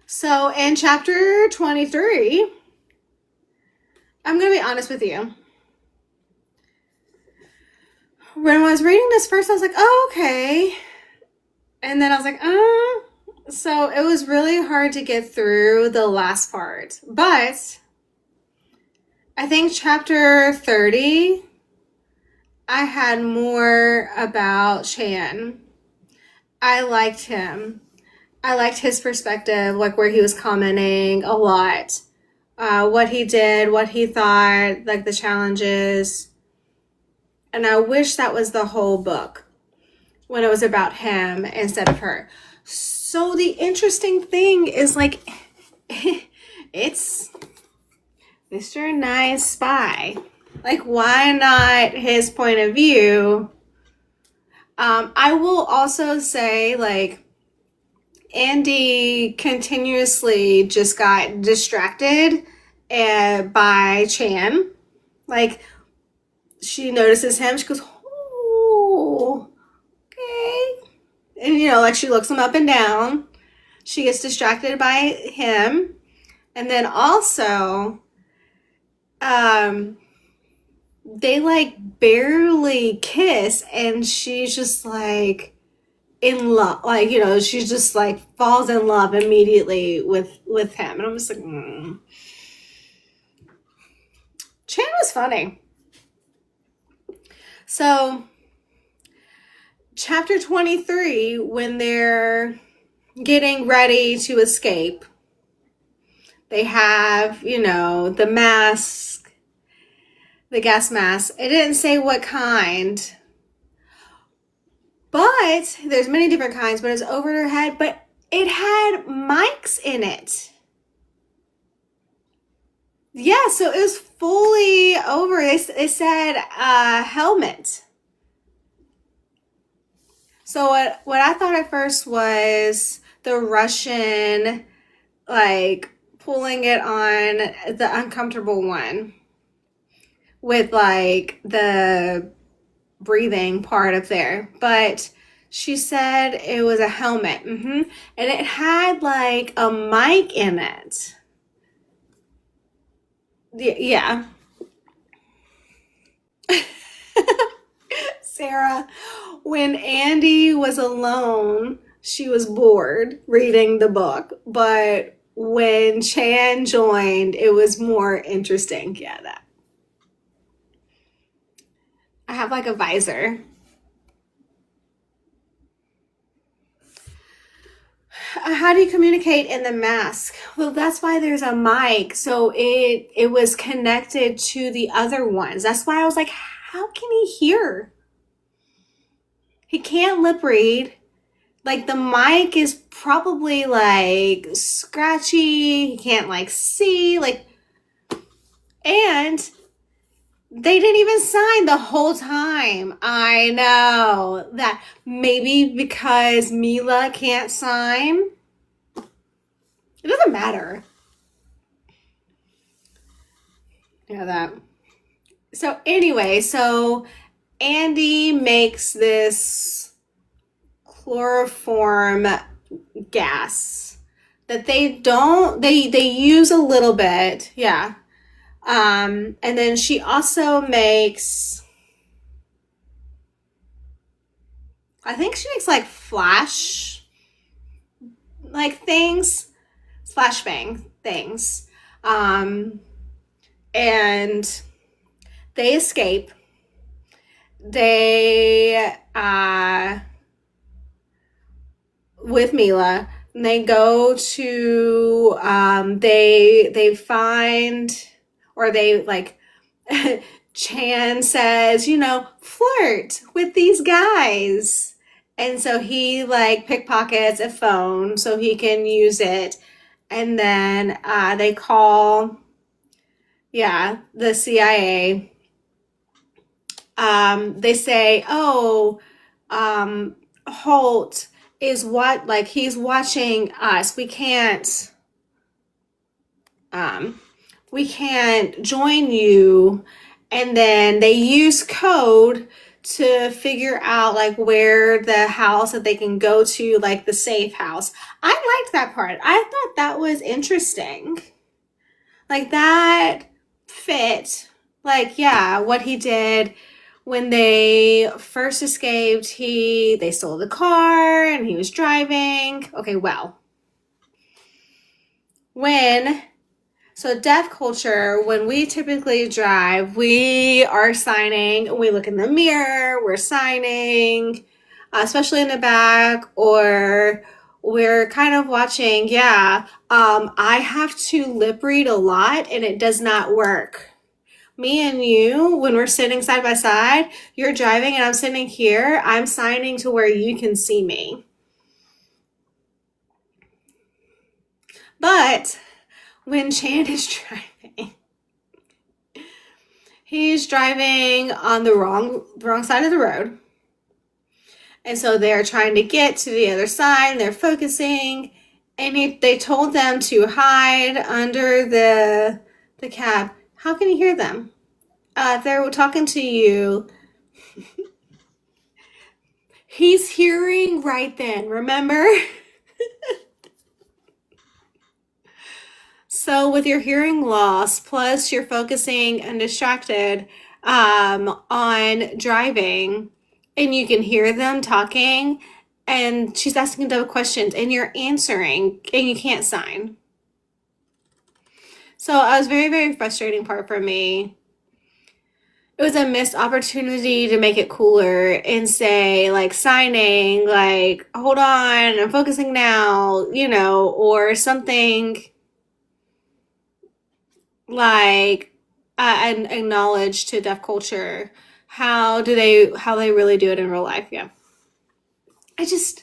So in chapter 23, I'm going to be honest with you. When I was reading this first, I was like, oh, okay. And then I was like, So it was really hard to get through the last part. But I think chapter 30, I had more about Chan. I liked him. I liked his perspective, like where he was commenting a lot. What he did, what he thought, like the challenges. And I wish that was the whole book when it was about him instead of her. So the interesting thing is like, it's Mr. Nice Spy. Like, why not his point of view? I will also say, like, Andy continuously just got distracted by Chan. Like, she notices him. She goes, oh, okay. And, like she looks him up and down. She gets distracted by him. And then also, they like barely kiss. And she's just like in love. Like, she just like falls in love immediately with him. And I'm just like, Chan was funny. So, chapter 23, when they're getting ready to escape, they have, the mask, the gas mask. It didn't say what kind, but there's many different kinds, but it's over their head, but it had mics in it. Yeah, so it was fully over. They said helmet. So what I thought at first was the Russian, like, pulling it on the uncomfortable one with, like, the breathing part up there. But she said it was a helmet. And it had, like, a mic in it. Yeah. Sarah, when Andy was alone, she was bored reading the book, but when Chan joined, it was more interesting. Yeah, that. I have like a visor. How do you communicate in the mask? Well, that's why there's a mic. So it was connected to the other ones. That's why I was like, how can he hear? He can't lip read. Like, the mic is probably, like, scratchy. He can't, like, see. Like, and they didn't even sign the whole time. I know that maybe because Mila can't sign. It doesn't matter. Yeah, that. So, anyway, Andy makes this chloroform gas that they use a little bit. Yeah. And then she also makes, I think she makes like flash like things, flashbang things. And they escape. They with Mila. And they go to they find, or they like Chan says, flirt with these guys. And so he like pickpockets a phone so he can use it. And then they call, the CIA. They say, oh, Holt is he's watching us. We can't join you. And then they use code to figure out like where the house that they can go to, like the safe house. I liked that part. I thought that was interesting. Like that fit. Like, yeah, what he did when they first escaped, they stole the car and he was driving. Okay, well. Deaf culture, when we typically drive, we are signing, we look in the mirror, we're signing, especially in the back, or we're kind of watching, I have to lip read a lot and it does not work. Me and you, when we're sitting side by side, you're driving and I'm sitting here, I'm signing to where you can see me. But when Chan is driving, he's driving on the wrong side of the road. And so they're trying to get to the other side and they're focusing. And they told them to hide under the cab. How can you hear them? They're talking to you. He's hearing right then, remember? So with your hearing loss, plus you're focusing and distracted on driving, and you can hear them talking, and she's asking them questions, and you're answering, and you can't sign. So it was very, very frustrating part for me. It was a missed opportunity to make it cooler and say, like, signing, like, hold on, I'm focusing now, or something like and acknowledge to deaf culture how they really do it in real life. Yeah, I just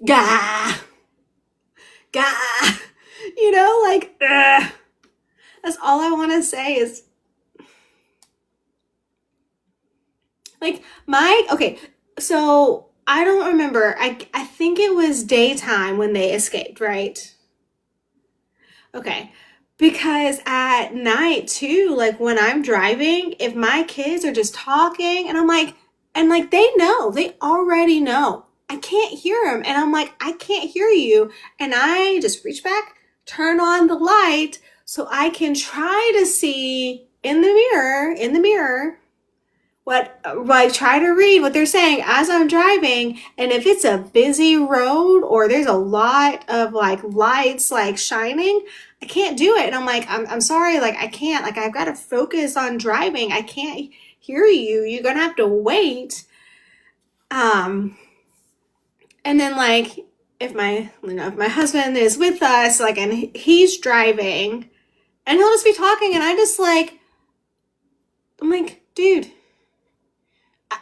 gah gah, like that's all I want to say is like okay, so I don't remember, I think it was daytime when they escaped, right? Okay. Because at night too, like when I'm driving, if my kids are just talking and I'm like, and like they already know I can't hear them. And I'm like, I can't hear you. And I just reach back, turn on the light so I can try to see in the mirror, try to read what they're saying as I'm driving. And if it's a busy road or there's a lot of like lights like shining, I can't do it. And I'm like, I'm sorry, like I can't, like I've got to focus on driving. I can't hear you. You're gonna have to wait. And then like if my husband is with us, like, and he's driving and he'll just be talking and I'm like, dude,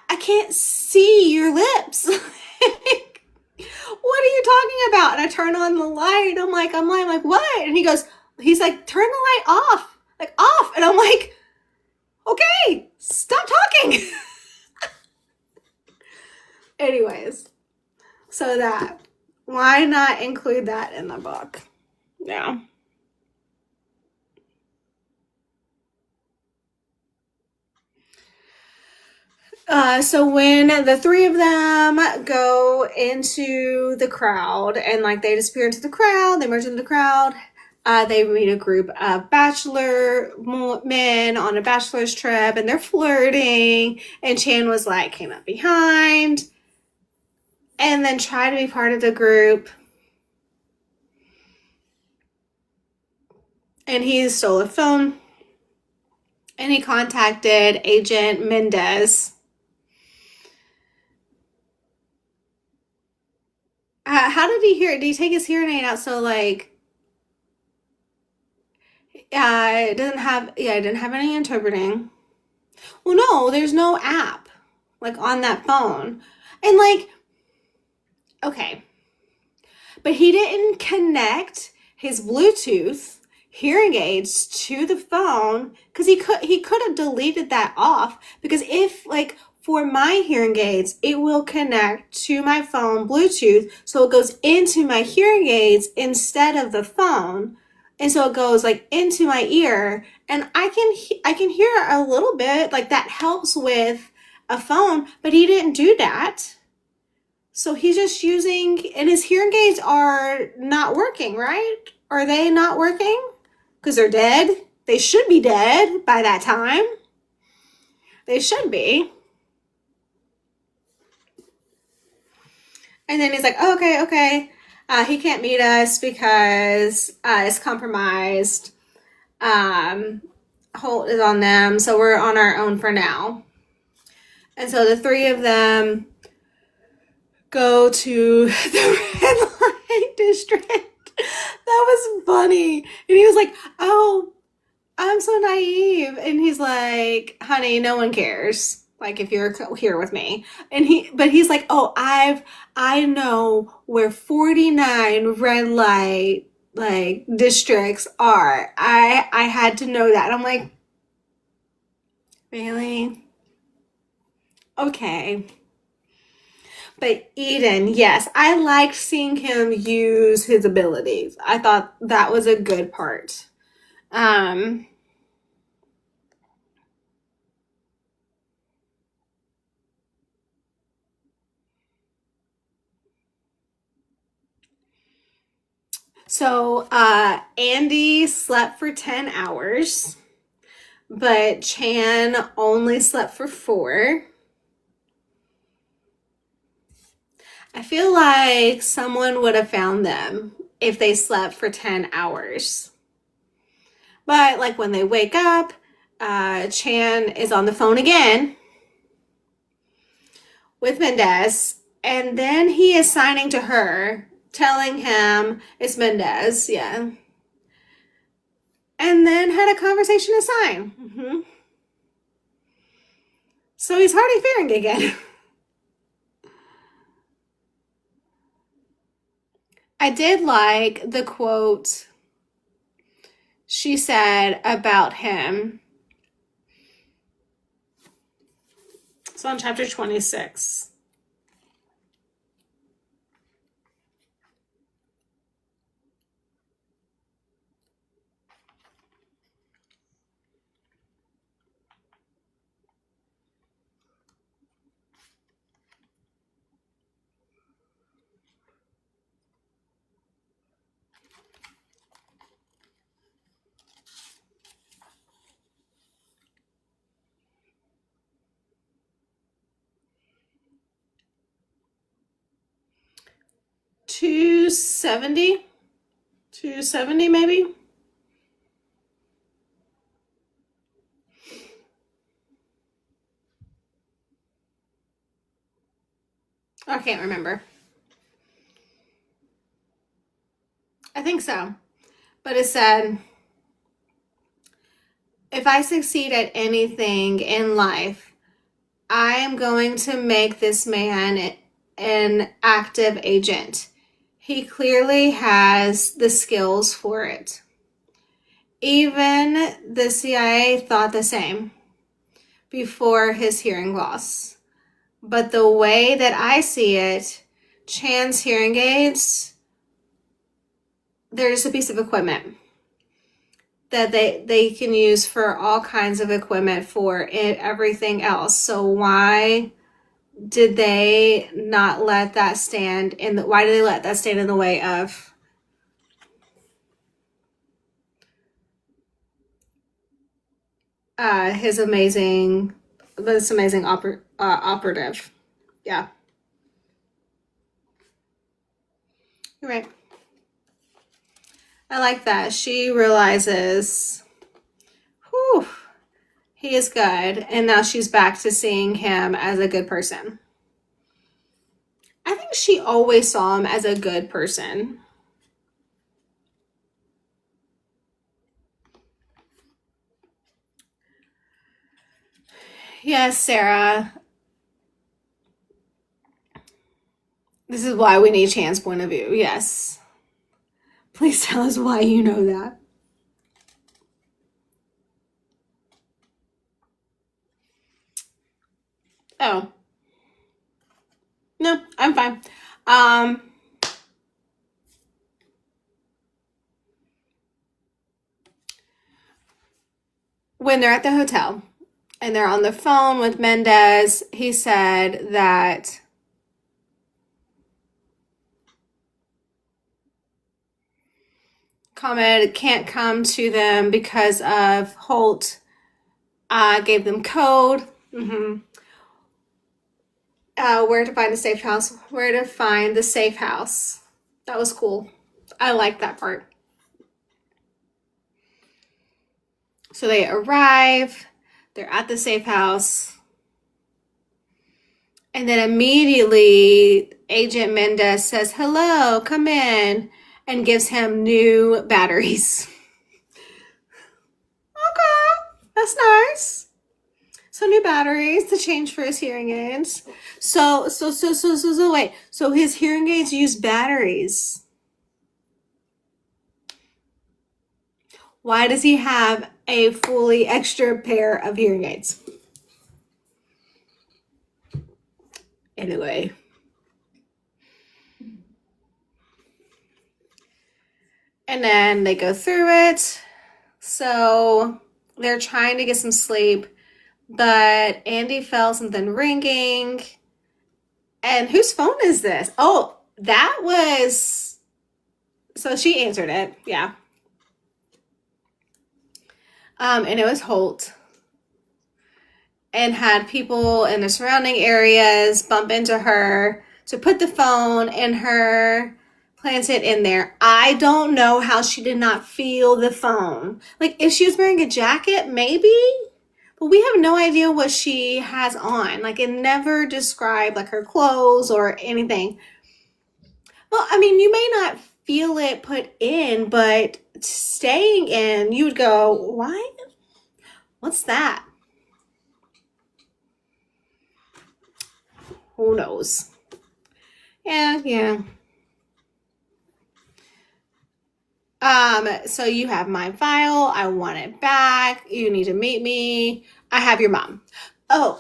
I can't see your lips. What are you talking about? And I turn on the light. I'm like, what? And he's like, turn the light off, like off. And I'm like, okay, stop talking. Anyways, so why not include that in the book? Yeah. So when the three of them go into the crowd and like they disappear into the crowd, they merge into the crowd, they meet a group of bachelor men on a bachelor's trip and they're flirting, and Chan came up behind and then tried to be part of the group, and he stole a phone and he contacted Agent Mendez. How did he hear it? Did he take his hearing aid out? So like It doesn't have, yeah, it didn't have any interpreting. Well, no, there's no app like on that phone. And like, okay, but he didn't connect his Bluetooth hearing aids to the phone because he could have deleted that off, because if like for my hearing aids it will connect to my phone Bluetooth, so it goes into my hearing aids instead of the phone, and so it goes like into my ear, and I can hear a little bit, like that helps with a phone, but he didn't do that. So he's just using, and his hearing aids are not working, right? Are they not working? Because they're dead. They should be dead by that time. They should be. And then he's like, oh, okay, okay. He can't meet us because it's compromised. Holt is on them, so we're on our own for now. And so the three of them go to the red light district. That was funny. And he was like, oh, I'm so naive. And he's like, honey, no one cares. Like if you're here with me. But he's like, oh, I know where 49 red light like districts are. I had to know that. And I'm like, really? Okay. But Eden, yes, I liked seeing him use his abilities. I thought that was a good part. Um, so Andy slept for 10 hours, but Chan only slept for 4. I feel like someone would have found them if they slept for 10 hours. But like when they wake up, Chan is on the phone again with Mendez, and then he is signing to her, telling him it's Mendez, yeah. And then had a conversation to sign. So he's hardly faring again. I did like the quote she said about him. It's on chapter 26. $270, $270 maybe. I can't remember. I think so. But it said, if I succeed at anything in life, I am going to make this man an active agent. He clearly has the skills for it. Even the CIA thought the same before his hearing loss. But the way that I see it, Chan's hearing aids, they're just a piece of equipment that they can use for all kinds of equipment for everything else. So why did they not let that stand in the, why did they let that stand in the way of this amazing operative? Yeah, you're right. I like that. She realizes, whew, he is good. And now she's back to seeing him as a good person. I think she always saw him as a good person. Yes, Sarah. This is why we need Chan's point of view. Yes. Please tell us why you know that. Oh. No, I'm fine. When they're at the hotel and they're on the phone with Mendez, he said that Comet can't come to them because of Holt gave them code. Where to find the safe house. Where to find the safe house. That was cool. I like that part. So they arrive. They're at the safe house. And then immediately Agent Mendez says, hello, come in, and gives him new batteries. Okay, that's nice. So new batteries to change for his hearing aids. So wait. So his hearing aids use batteries. Why does he have a fully extra pair of hearing aids? Anyway. And then they go through it. So they're trying to get some sleep, but Andy felt something ringing. And whose phone is this? Oh, that was... So she answered it. Yeah. And it was Holt. And had people in the surrounding areas bump into her to put the phone in her, plant it in there. I don't know how she did not feel the phone. Like, if she was wearing a jacket, maybe, but we have no idea what she has on. Like, it never described like her clothes or anything. Well, I mean, you may not feel it put in, but staying in, you would go, what? What's that? Who knows? Yeah. So you have my file. I want it back. You need to meet me. I have your mom. Oh,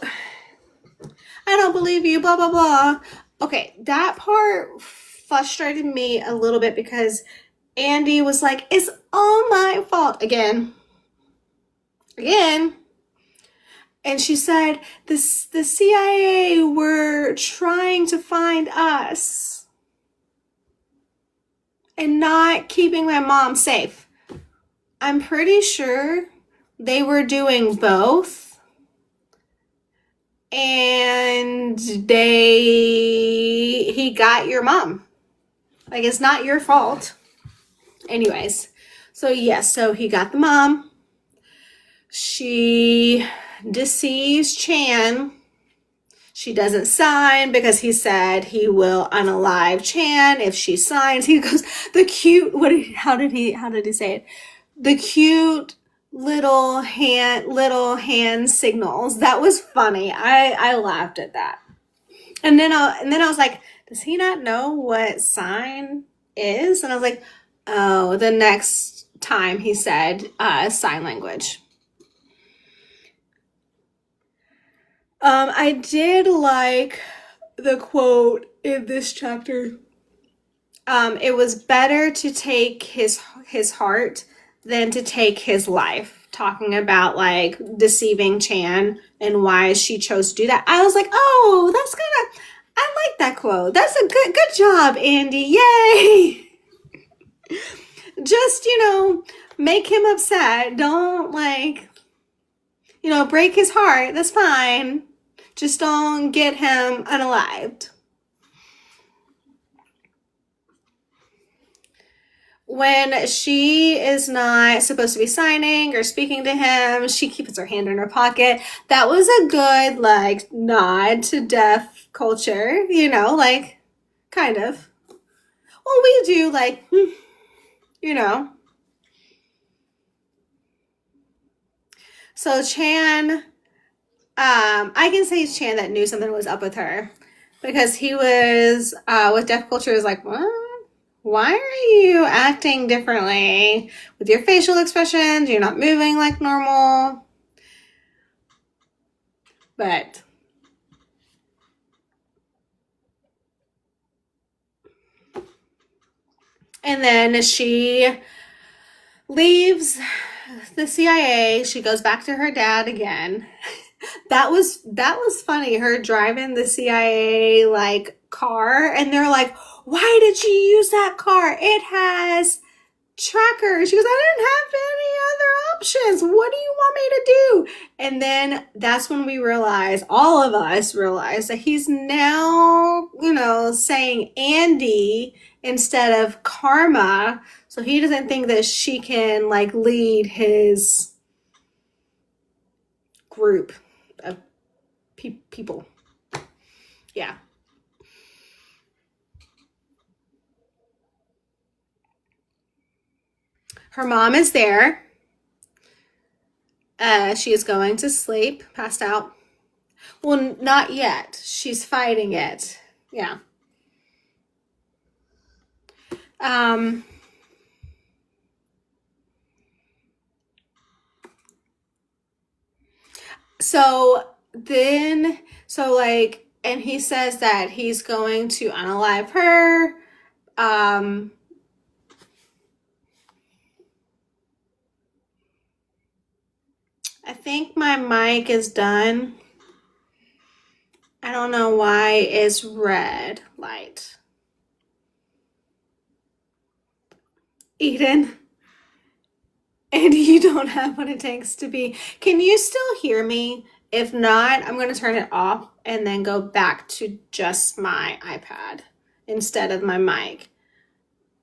I don't believe you, blah, blah, blah. Okay, that part frustrated me a little bit because Andy was like, it's all my fault. Again. And she said, the CIA were trying to find us and not keeping my mom safe. I'm pretty sure they were doing both. And he got your mom. Like, it's not your fault. Anyways, so yes, so he got the mom. She deceives Chan. She doesn't sign because he said he will unalive Chan if she signs. He goes, the cute, how did he say it? The cute little hand signals. That was funny. I laughed at that. And then I was like, does he not know what sign is? And I was like, oh, the next time he said sign language. I did like the quote in this chapter. It was better to take his heart than to take his life. Talking about like deceiving Chan and why she chose to do that. I was like, oh, that's I like that quote. That's a good job, Andy. Yay! Just, make him upset. Don't break his heart. That's fine. Just don't get him unalived. When she is not supposed to be signing or speaking to him, she keeps her hand in her pocket. That was a good, nod to deaf culture, kind of. Well, we do, So Chan I can say it's Chan that knew something was up with her because he was with deaf culture is like, what? Why are you acting differently with your facial expressions? You're not moving like normal. But and then she leaves the CIA. She goes back to her dad again. That was funny. Her driving the CIA like car, and they're like, "Why did you use that car? It has trackers." She goes, "I didn't have any other options. What do you want me to do?" And then that's when we realize, all of us realize, that he's now, saying Andy instead of Karma. So he doesn't think that she can like lead his group of people. Yeah. Her mom is there. She is going to sleep, passed out. Well, not yet. She's fighting it. Yeah. Um, so then, and he says that he's going to unalive her. I think my mic is done. I don't know why it's red light. Eden, and you don't have what it takes to be. Can you still hear me? If not, I'm going to turn it off and then go back to just my iPad instead of my mic.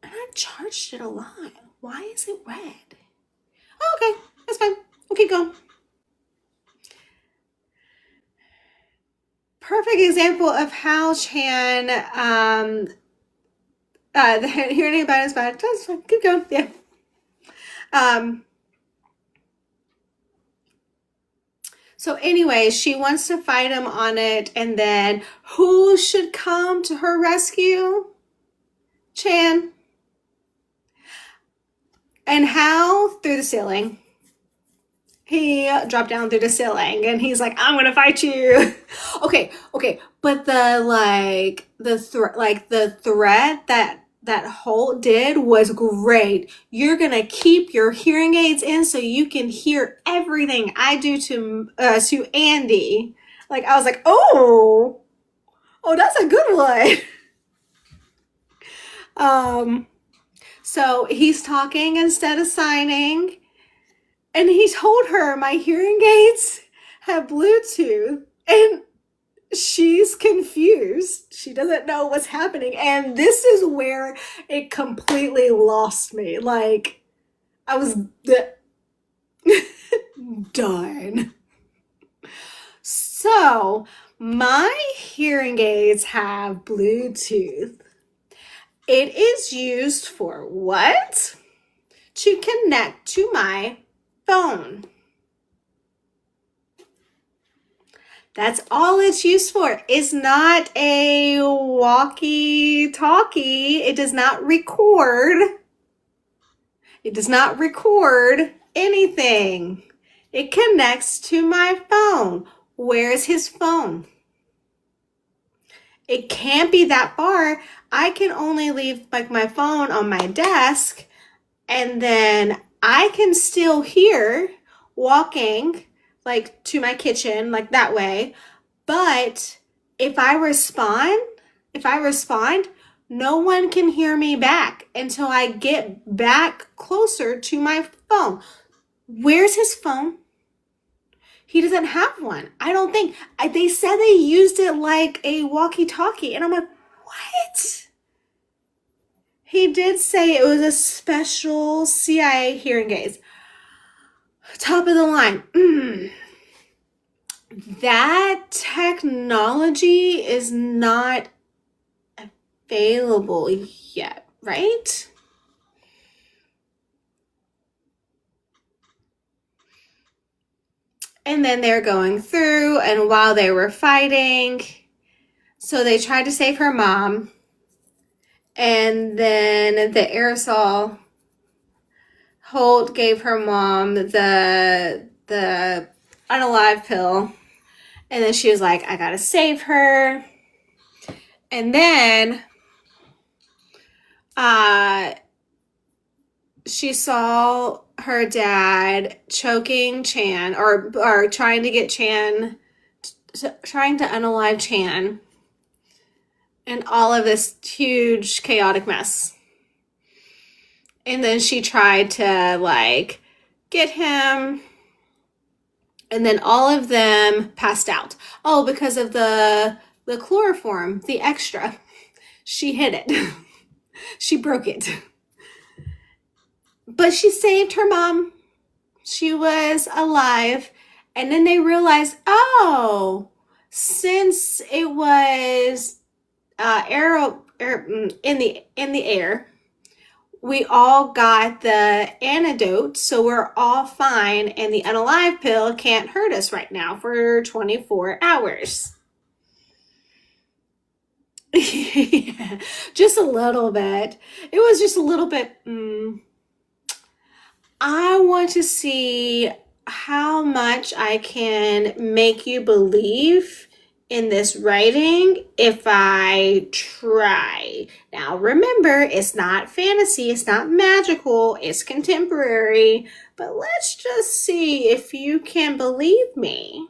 And I've charged it a lot. Why is it red? Oh, okay, that's fine. We'll keep going. Perfect example of how Chan, the hearing about is bad. That's fine. Keep going. Yeah. So anyway, she wants to fight him on it, and then who should come to her rescue? Chan. And how? Through the ceiling. He dropped down through the ceiling, and he's like, "I'm gonna fight you." Okay, but the threat that Holt did was great. You're gonna keep your hearing aids in so you can hear everything I do to Andy. Like, I was like, oh, that's a good one. So he's talking instead of signing, and he told her my hearing aids have Bluetooth, and she's confused. She doesn't know what's happening. And this is where it completely lost me. Like, I was done. So, my hearing aids have Bluetooth. It is used for what? To connect to my phone. That's all it's used for. It's not a walkie-talkie. It does not record. It does not record anything. It connects to my phone. Where is his phone? It can't be that far. I can only leave like my phone on my desk, and then I can still hear walking like to my kitchen, like that way. But if I respond, no one can hear me back until I get back closer to my phone. Where's his phone? He doesn't have one. I don't think. They said they used it like a walkie-talkie, and I'm like, what? He did say it was a special CIA hearing aids. Top of the line. That technology is not available yet, right? And then they're going through, and while they were fighting, so they tried to save her mom. And then the aerosol, Holt gave her mom the unalive pill. And then she was like, I gotta save her. And then she saw her dad choking Chan, or trying to get Chan, trying to unalive Chan, and all of this huge chaotic mess. And then she tried to like get him, and then all of them passed out. Oh, because of the chloroform, the extra. She hid it. She broke it. But she saved her mom. She was alive. And then they realized, oh, since it was in the air, we all got the antidote, so we're all fine, and the unalive pill can't hurt us right now for 24 hours. Yeah, just a little bit. It was just a little bit. I want to see how much I can make you believe in this writing if I try. Now, remember, it's not fantasy, it's not magical, it's contemporary, but let's just see if you can believe me.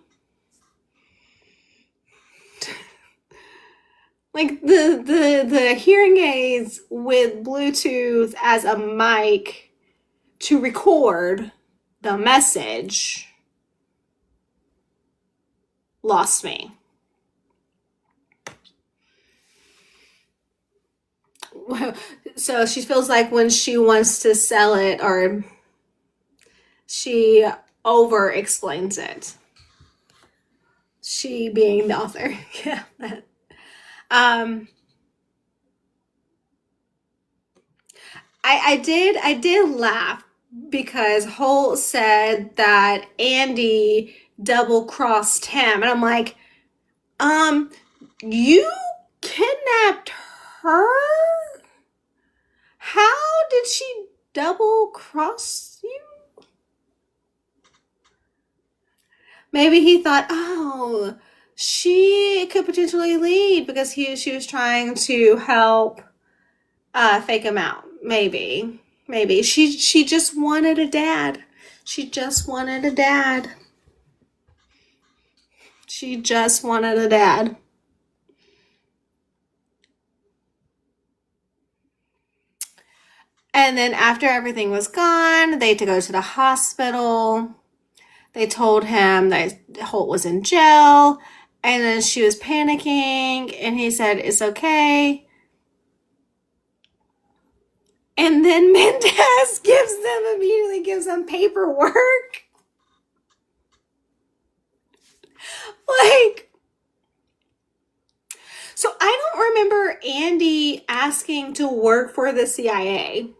Like the hearing aids with Bluetooth as a mic to record the message lost me. So she feels like when she wants to sell it, or she over explains it. She being the author. Yeah. I did laugh because Holt said that Andy double crossed him, and I'm like, you kidnapped her? How did she double cross you? Maybe he thought, oh, she could potentially lead because she was trying to help fake him out. Maybe she just wanted a dad. She just wanted a dad. She just wanted a dad. And then after everything was gone, they had to go to the hospital. They told him that Holt was in jail, and then she was panicking, and he said, it's okay. And then Mendez immediately gives them paperwork. Like, so I don't remember Andy asking to work for the CIA.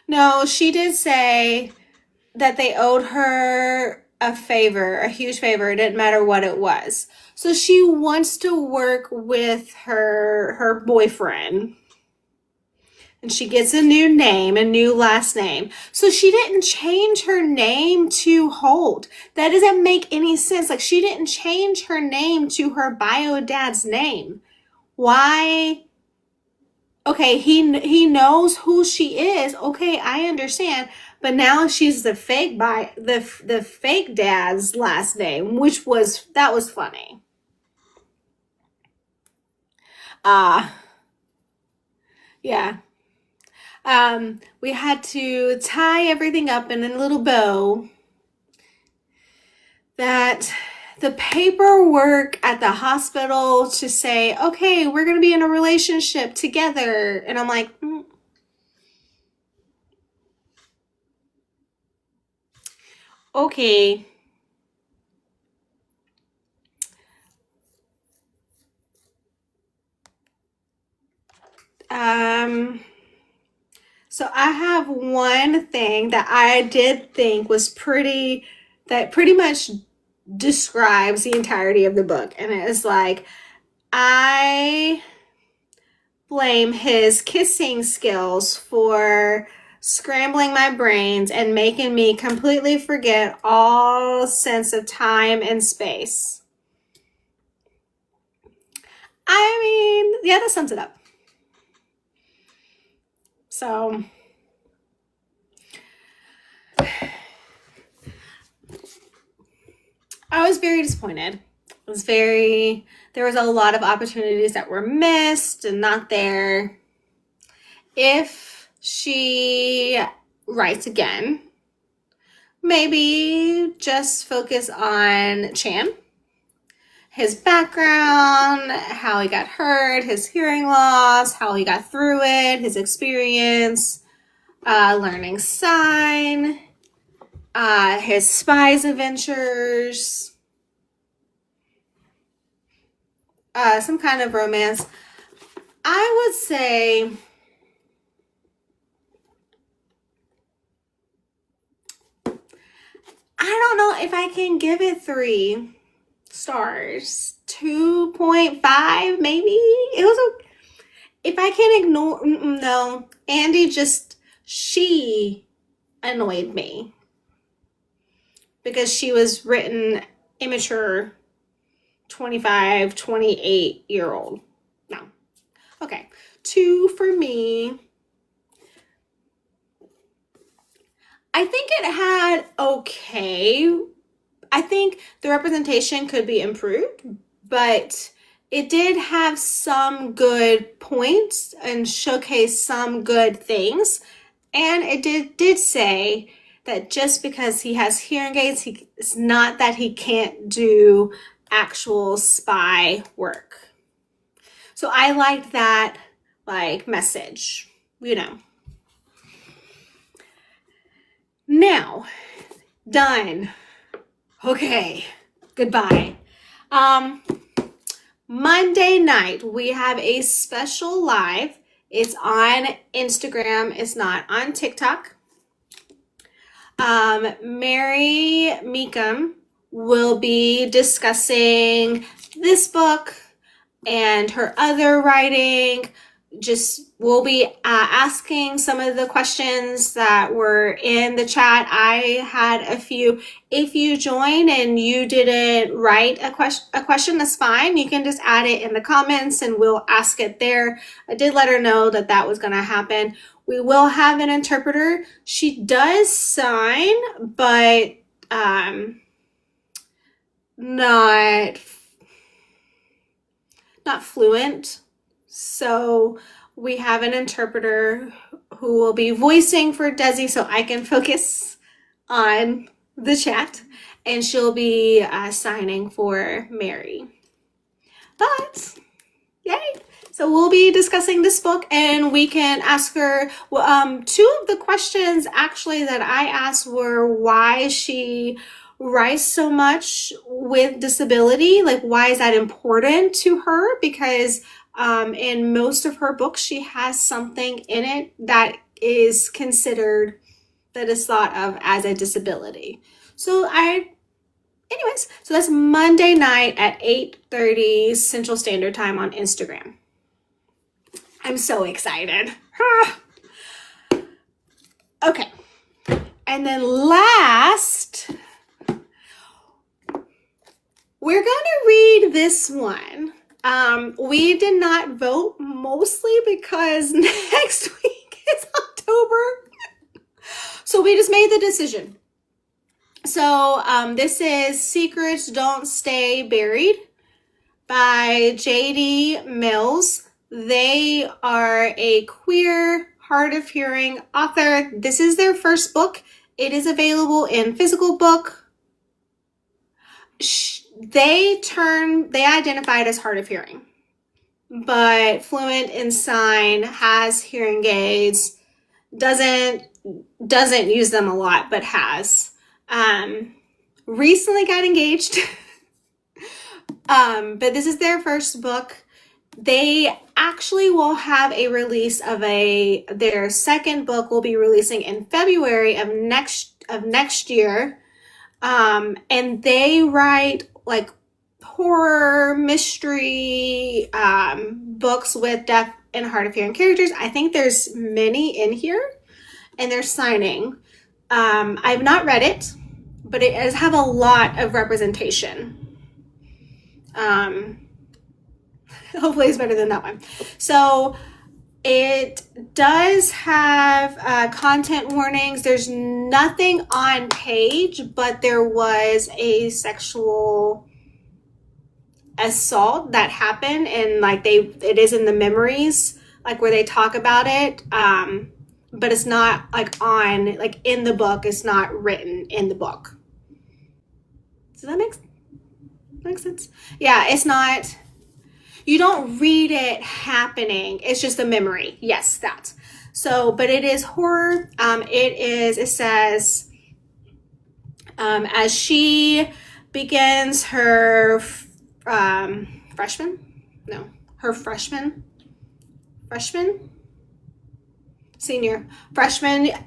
No, she did say that they owed her a favor, a huge favor. It didn't matter what it was. So she wants to work with her boyfriend. And she gets a new name, a new last name. So she didn't change her name to Holt. That doesn't make any sense. Like, she didn't change her name to her bio dad's name. Why? Okay, he knows who she is. Okay, I understand. But now she's the fake the fake dad's last name, that was funny. Yeah. We had to tie everything up in a little bow. That the paperwork at the hospital to say, okay, we're going to be in a relationship together. And I'm like, okay. So I have one thing that I did think was that pretty much describes the entirety of the book. And it is like, I blame his kissing skills for scrambling my brains and making me completely forget all sense of time and space. I mean, yeah, that sums it up. So I was very disappointed. There was a lot of opportunities that were missed and not there. If she writes again, maybe just focus on Chan, his background, how he got hurt, his hearing loss, how he got through it, his experience, learning sign, his spies adventures, some kind of romance. I would say I don't know if I can give it 3 stars. 2.5 maybe. It was if I can ignore, no, Andy she annoyed me because she was written immature 25, 28-year-old. No. Okay. 2 for me. I think it had okay. I think the representation could be improved, but it did have some good points and showcase some good things. And it did say that just because he has hearing aids, it's not that he can't do actual spy work. So I liked that message, Now, done. Okay, goodbye. Monday night, we have a special live. It's on Instagram. It's not on TikTok. Mary Meekum will be discussing this book and her other writing. We'll be asking some of the questions that were in the chat. I had a few. If you join and you didn't write a question, that's fine. You can just add it in the comments and we'll ask it there. I did let her know that was going to happen. We will have an interpreter. She does sign, but not fluent. So we have an interpreter who will be voicing for Desi so I can focus on the chat, and she'll be signing for Mary. But yay! So we'll be discussing this book, and we can ask her. 2 of the questions actually that I asked were why she writes so much with disability. Why is that important to her? Because in most of her books, she has something in it that is thought of as a disability. So so that's Monday night at 8:30 Central Standard Time on Instagram. I'm so excited. Okay. And then last, we're going to read this one. We did not vote, mostly because next week is October. So we just made the decision. So this is Secrets Don't Stay Buried by J.D. Mills. They are a queer, hard of hearing author. This is their first book. It is available in physical book. They identified as hard of hearing, but fluent in sign, has hearing aids, doesn't use them a lot, but has. Recently got engaged. But this is their first book. They actually will have a release of their second book will be releasing in February of next year. And they write like horror, mystery, books with deaf and hard of hearing characters. I think there's many in here, and they're signing. I've not read it, but it does have a lot of representation. Hopefully it's better than that one. So it does have content warnings. There's nothing on page, but there was a sexual assault that happened, and like it is in the memories, like where they talk about it. But it's not like in the book. It's not written in the book. Does that make sense? Yeah, it's not. You don't read it happening. It's just a memory. Yes, that. So, but it is horror. It says, as she begins her freshman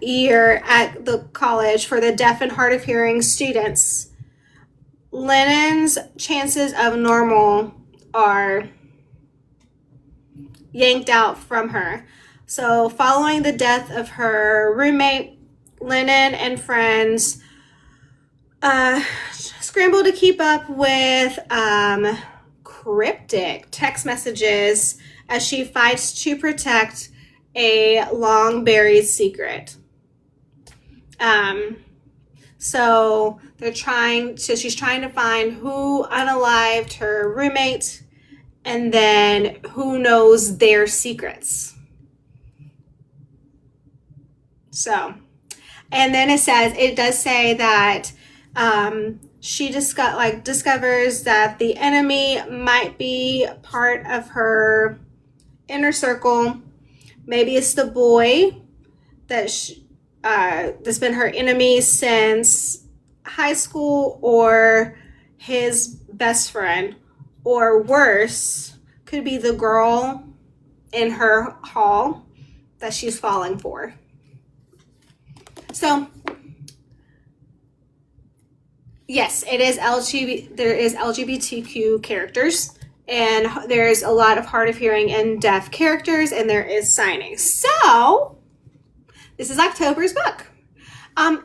year at the college for the deaf and hard of hearing students, Lennon's chances of normal are yanked out from her. So following the death of her roommate, Lennon and friends scramble to keep up with cryptic text messages as she fights to protect a long buried secret. So she's trying to find who unalived her roommate, and then who knows their secrets. So, and then it does say that she discovers that the enemy might be part of her inner circle. Maybe it's the boy that's been her enemy since high school, or his best friend, or worse, could be the girl in her hall that she's falling for. So, yes, it is there is LGBTQ characters, and there's a lot of hard of hearing and deaf characters, and there is signing. So, this is October's book.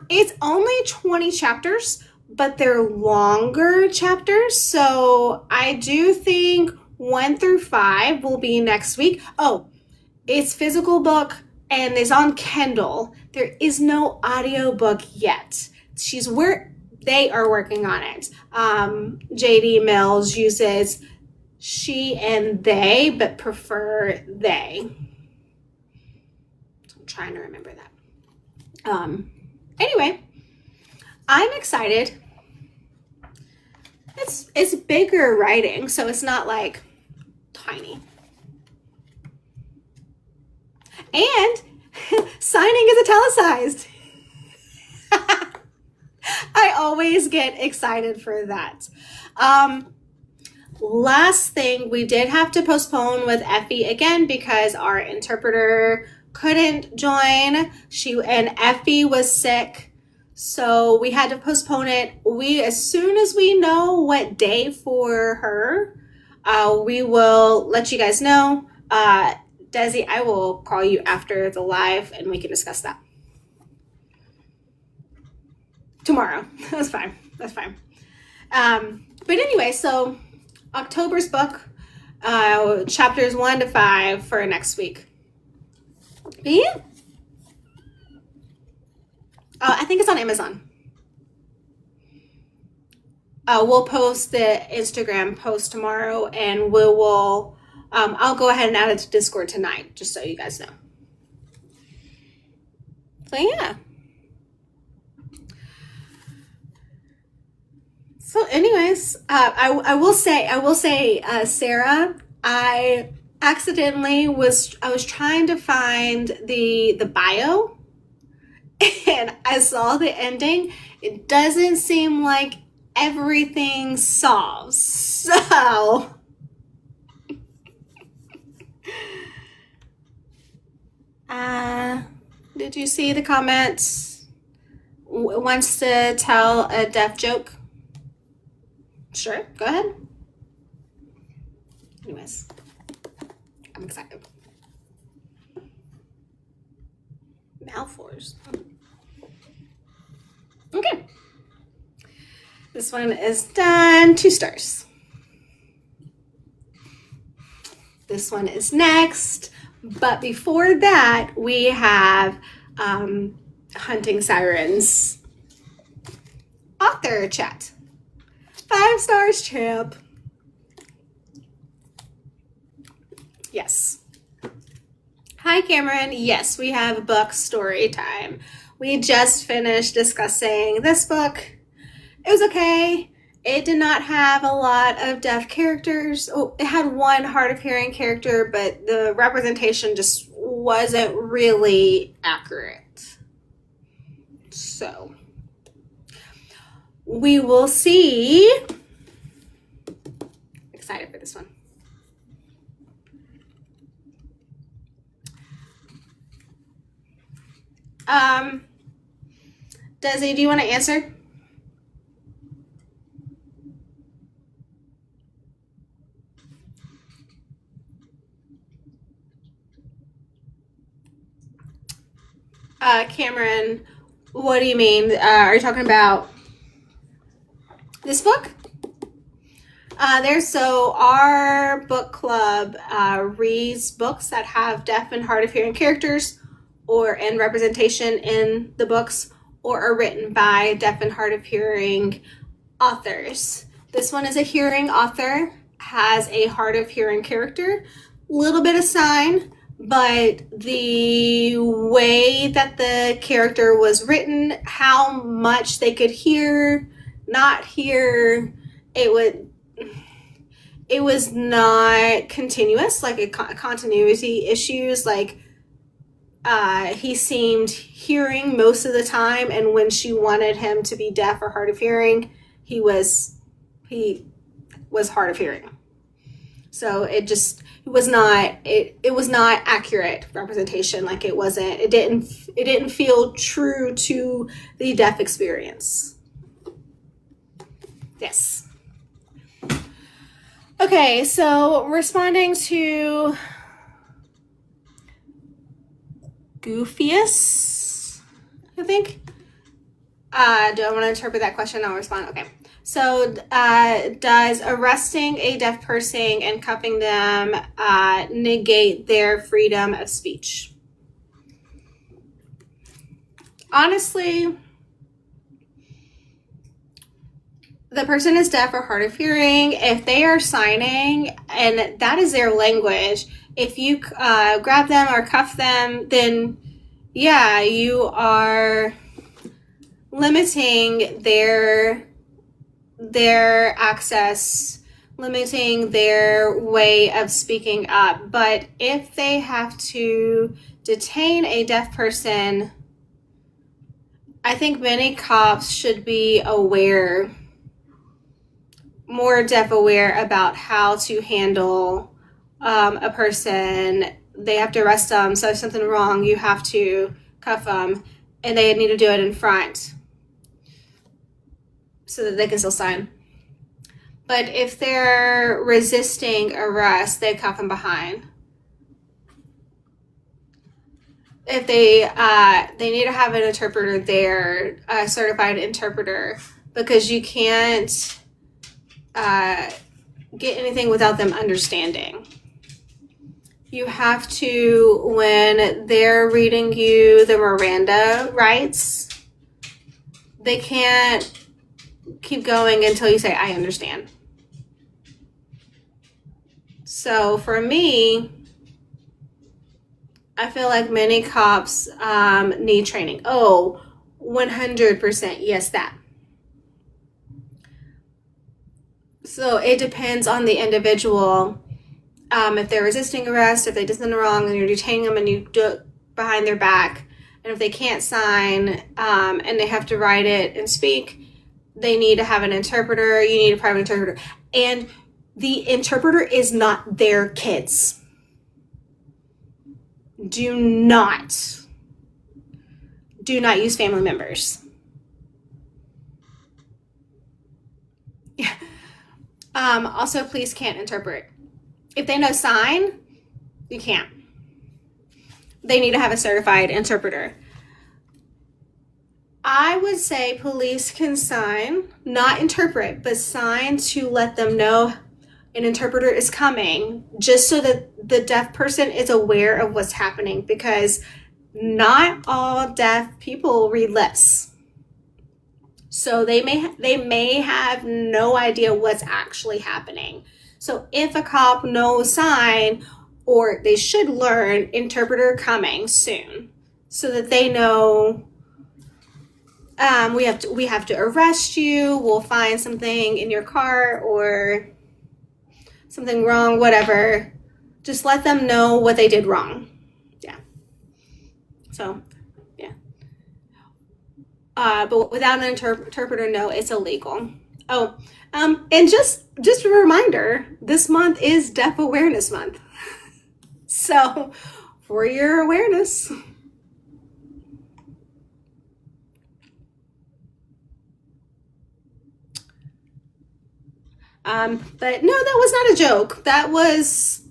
It's only 20 chapters, but they're longer chapters. So I do think 1 through 5 will be next week. Oh, it's physical book and it's on Kindle. There is no audio book yet. They are working on it. JD Mills uses she and they, but prefer they. So I'm trying to remember that. Anyway, I'm excited. It's bigger writing, so it's not like tiny. And signing is italicized. I always get excited for that. Last thing, we did have to postpone with Effie again because our interpreter couldn't join. And Effie was sick, so we had to postpone it. As soon as we know what day for her, we will let you guys know. Desi, I will call you after the live and we can discuss that. Tomorrow. That's fine. But anyway, so October's book, chapters 1 to 5 for next week. Yeah. I think it's on Amazon. We'll post the Instagram post tomorrow, and I'll go ahead and add it to Discord tonight, just so you guys know. So yeah. So anyways, I will say, Sarah, I accidentally I was trying to find the bio, and I saw the ending. It doesn't seem like everything solves. So Did you see the comments? Wants to tell a deaf joke? Sure, go ahead. Anyways, I'm excited. Malfours. Okay. This one is done. 2 stars. This one is next. But before that, we have Hunting Sirens author chat. 5 stars, champ. Yes. Hi, Cameron. Yes, we have book story time. We just finished discussing this book. It was okay. It did not have a lot of deaf characters. Oh, it had one hard of hearing character, but the representation just wasn't really accurate. So, we will see. Excited for this one. Desi, do you want to answer? Cameron, what do you mean? Are you talking about this book? So our book club reads books that have deaf and hard of hearing characters or in representation in the books or are written by deaf and hard of hearing authors. This one is a hearing author, has a hard of hearing character, little bit of sign, but the way that the character was written, how much they could hear, not hear, it was not continuous, like a continuity issues, like he seemed hearing most of the time, and when she wanted him to be deaf or hard of hearing, he was hard of hearing. So it was not accurate representation. Like it didn't feel true to the deaf experience. Yes. Okay, so responding to Goofius, I think. Do I want to interpret that question? I'll respond. Okay. So does arresting a deaf person and cuffing them negate their freedom of speech? Honestly, the person is deaf or hard of hearing. If they are signing and that is their language, if you grab them or cuff them, then yeah, you are limiting their access, limiting their way of speaking up. But if they have to detain a deaf person, I think many cops should be more deaf aware about how to handle a person. They have to arrest them, so if something wrong, you have to cuff them, and they need to do it in front so that they can still sign. But if they're resisting arrest, they cuff them behind. If they need to have an interpreter there, a certified interpreter, because you can't get anything without them understanding. You have to, when they're reading you the Miranda rights, they can't keep going until you say, I understand. So for me, I feel like many cops need training. Oh, 100%, yes, that. So it depends on the individual. If they're resisting arrest, if they did something wrong and you're detaining them and you do it behind their back, and if they can't sign and they have to write it and speak, they need to have an interpreter. You need a private interpreter. And the interpreter is not their kids. Do not do not use family members. Also, police can't interpret. If they know sign, you can't. They need to have a certified interpreter. I would say police can sign, not interpret, but sign to let them know an interpreter is coming, just so that the deaf person is aware of what's happening, because not all deaf people read lips. So they may have no idea what's actually happening. So if a cop knows sign, or they should learn interpreter coming soon, so that they know we have to arrest you, we'll find something in your car or something wrong, whatever. Just let them know what they did wrong. Yeah. So, yeah. But without an interpreter, no, it's illegal. Oh, and just a reminder, this month is Deaf Awareness Month. So, for your awareness. But no, that was not a joke. That was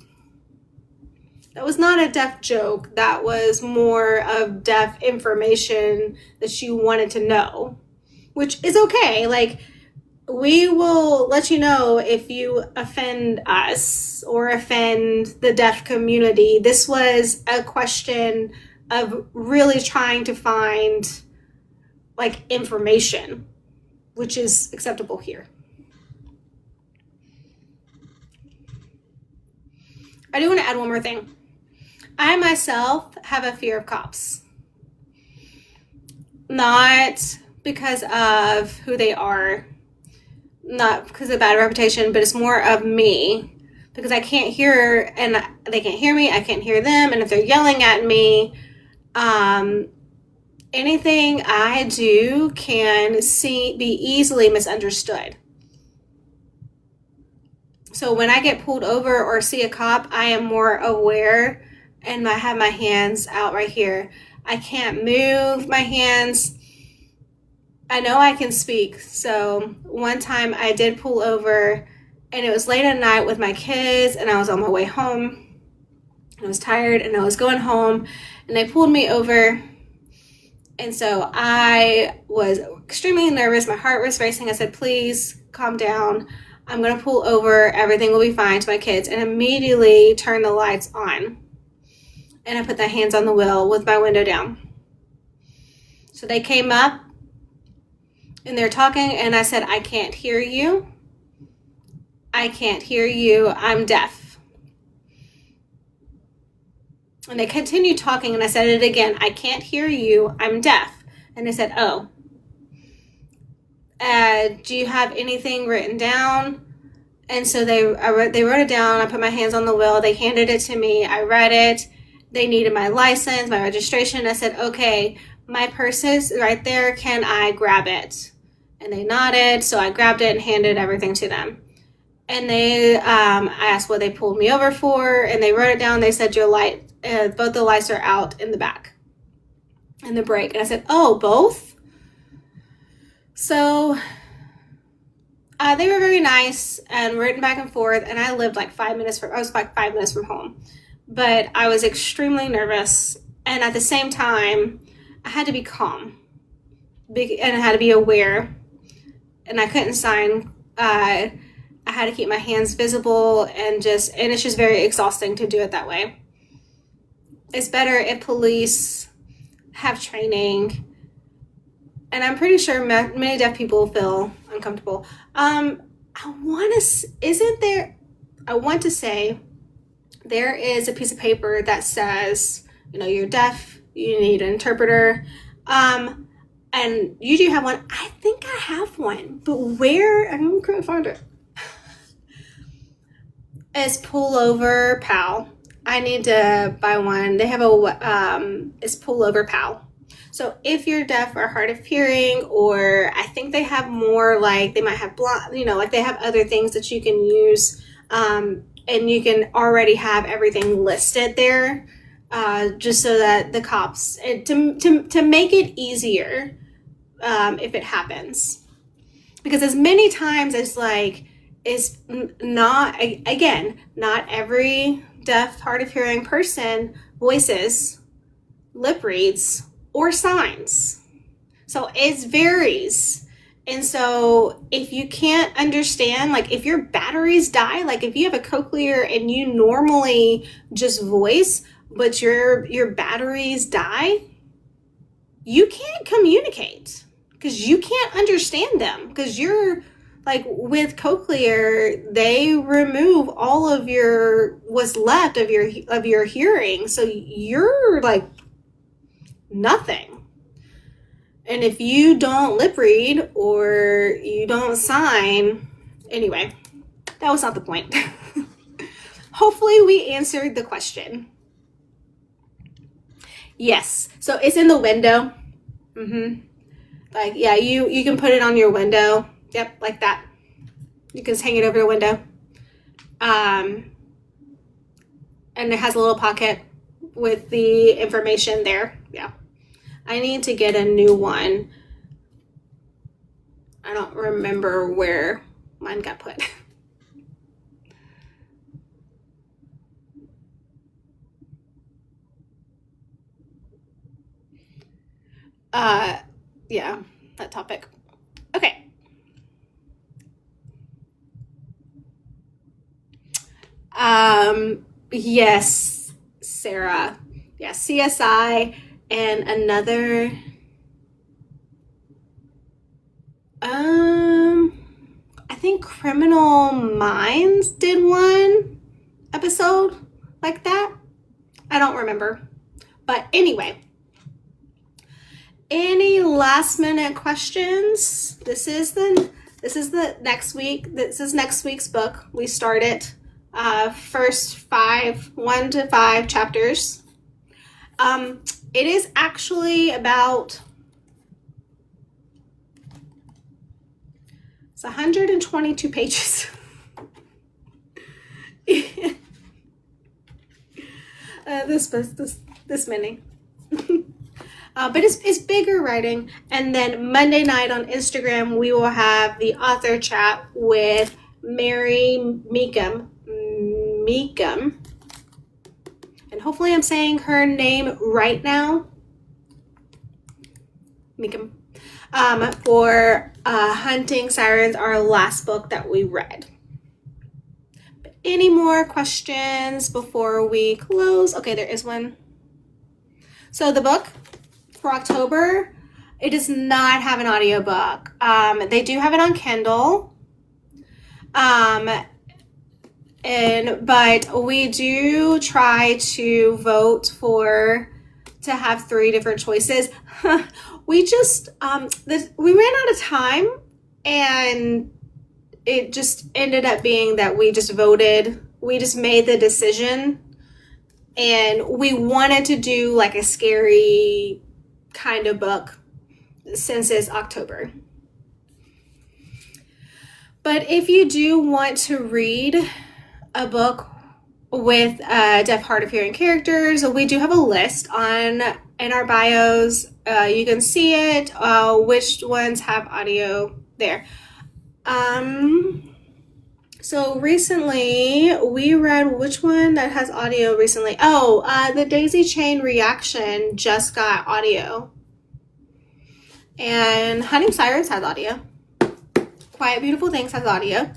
not a deaf joke. That was more of deaf information that you wanted to know, which is okay. Like, we will let you know if you offend us or offend the deaf community. This was a question of really trying to find, like, information, which is acceptable here. I do want to add one more thing. I myself have a fear of cops. Not because of who they are, not because of bad reputation, but it's more of me. Because I can't hear, and they can't hear me, I can't hear them, and if they're yelling at me, anything I do can be easily misunderstood. So when I get pulled over or see a cop, I am more aware, and I have my hands out right here. I can't move my hands. I know I can speak. So one time I did pull over, and it was late at night with my kids, and I was on my way home. I was tired, and I was going home, and they pulled me over. And so I was extremely nervous. My heart was racing. I said, please calm down. I'm going to pull over. Everything will be fine, to my kids, and immediately turn the lights on. And I put the hands on the wheel with my window down. So they came up and they're talking, and I said, I can't hear you. I can't hear you. I'm deaf. And they continued talking, and I said it again. I can't hear you. I'm deaf. And they said, oh. Do you have anything written down? And so they wrote it down. I put my hands on the wheel. They handed it to me. I read it. They needed my license, my registration. I said, okay, my purse is right there. Can I grab it? And they nodded. So I grabbed it and handed everything to them. And I asked what they pulled me over for, and they wrote it down. They said, both the lights are out in the back and the brake. And I said, oh, both? So they were very nice and written back and forth, and I lived like 5 minutes from home, but I was extremely nervous, and at the same time I had to be calm, and I had to be aware, and I couldn't sign. I had to keep my hands visible, and it's just very exhausting to do it that way. It's better if police have training. And I'm pretty sure many deaf people feel uncomfortable. I want to say there is a piece of paper that says, you're deaf, you need an interpreter. And you do have one. I think I have one, but where? I couldn't find it. It's Pullover Pal. I need to buy one. They have it's Pullover Pal. So if you're deaf or hard of hearing, or I think they have more, like they might have blind, like they have other things that you can use, and you can already have everything listed there. just so that the cops, to make it easier if it happens. Because as many times as like, is not, again, not every deaf, hard of hearing person voices, lip reads, or signs. So it varies. And so if you can't understand, like if your batteries die, like if you have a cochlear and you normally just voice, but your batteries die, you can't communicate because you can't understand them, because you're like, with cochlear, they remove all of what's left of your hearing, so you're like nothing. And if you don't lip read or you don't sign, anyway, that was not the point. Hopefully we answered the question. Yes, so it's in the window. Like, yeah, you can put it on your window. Yep, like that. You can just hang it over your window. And it has a little pocket with the information there. Yeah. I need to get a new one. I don't remember where mine got put. Yeah, that topic. Okay. Yes, Sarah. Yeah, CSI and another. I think Criminal Minds did one episode like that. I don't remember. But anyway. Any last minute questions? This is the next week. This is next week's book. We start it. First 1 to 5 chapters. It is actually about, it's 122 pages. This many. But it's bigger writing. And then Monday night on Instagram, we will have the author chat with Mary Meekum. And hopefully I'm saying her name right now. Meekum. For Hunting Sirens, our last book that we read. But any more questions before we close? Okay, there is one. So the book for October, it does not have an audiobook. They do have it on Kindle. But we do try to vote to have 3 different choices. We just, we ran out of time, and it just ended up being that we just made the decision, and we wanted to do like a scary kind of book since it's October. But if you do want to read a book with deaf, hard of hearing characters, we do have a list in our bios. You can see it, which ones have audio there. So recently we read, which one that has audio recently? The Daisy Chain Reaction just got audio. And Hunting Sirens has audio. Quiet Beautiful Things has audio.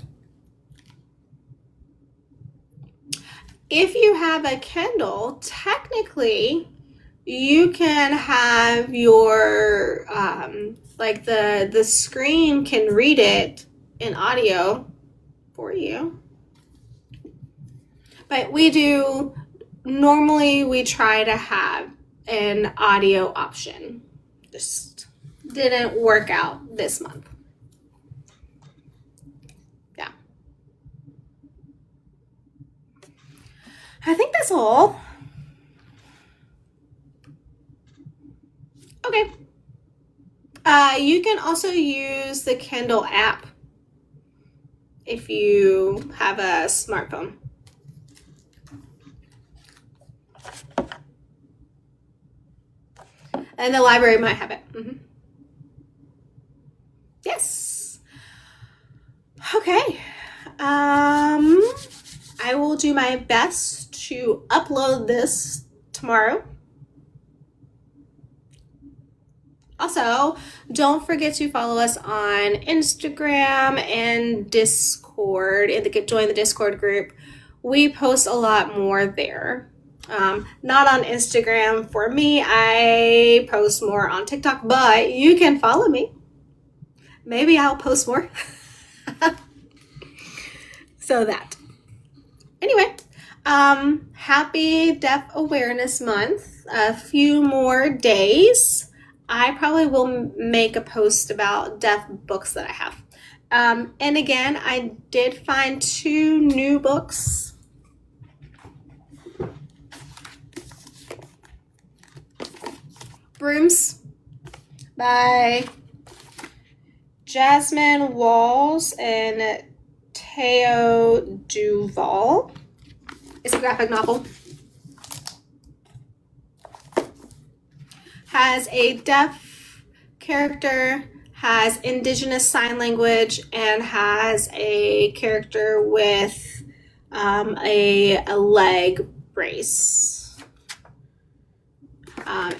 If you have a Kindle, technically you can have your the screen can read it in audio for you. But normally we try to have an audio option. Just didn't work out this month. Yeah. I think that's all. Okay. You can also use the Kindle app if you have a smartphone. And the library might have it. Yes. Okay. I will do my best to upload this tomorrow. Also, don't forget to follow us on Instagram and Discord, and join the Discord group. We post a lot more there. Not on Instagram for me. I post more on TikTok, but you can follow me. Maybe I'll post more. So that. Anyway, happy Deaf Awareness Month. A few more days. I probably will make a post about deaf books that I have. And again, I did find 2 new books. Brooms by Jasmine Walls and Teo Duval. It's a graphic novel. Has a deaf character, has indigenous sign language, and has a character with a leg brace.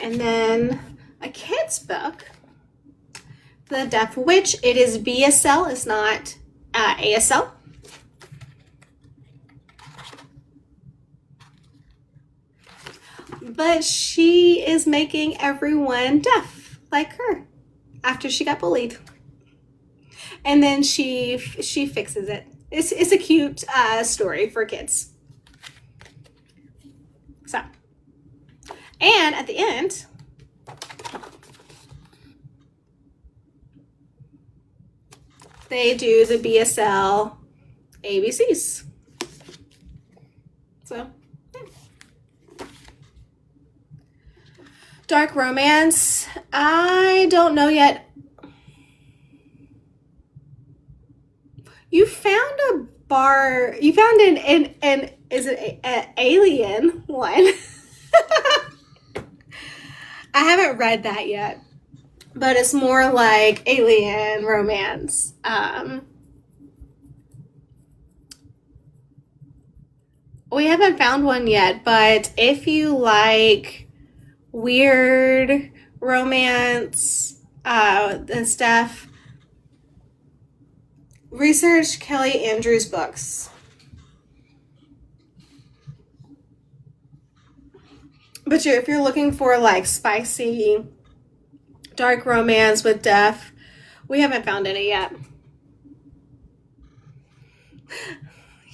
And then a kid's book, The Deaf Witch. It is BSL, it's not ASL. But she is making everyone deaf like her after she got bullied. And then she fixes it. It's a cute story for kids. So, and at the end, they do the BSL ABCs. So, dark romance. I don't know yet. You found a bar. You found an is it an alien one? I haven't read that yet, but it's more like alien romance. We haven't found one yet, but if you like weird romance and stuff, research Kelly Andrews books. But if you're looking for like spicy dark romance with deaf, we haven't found any yet.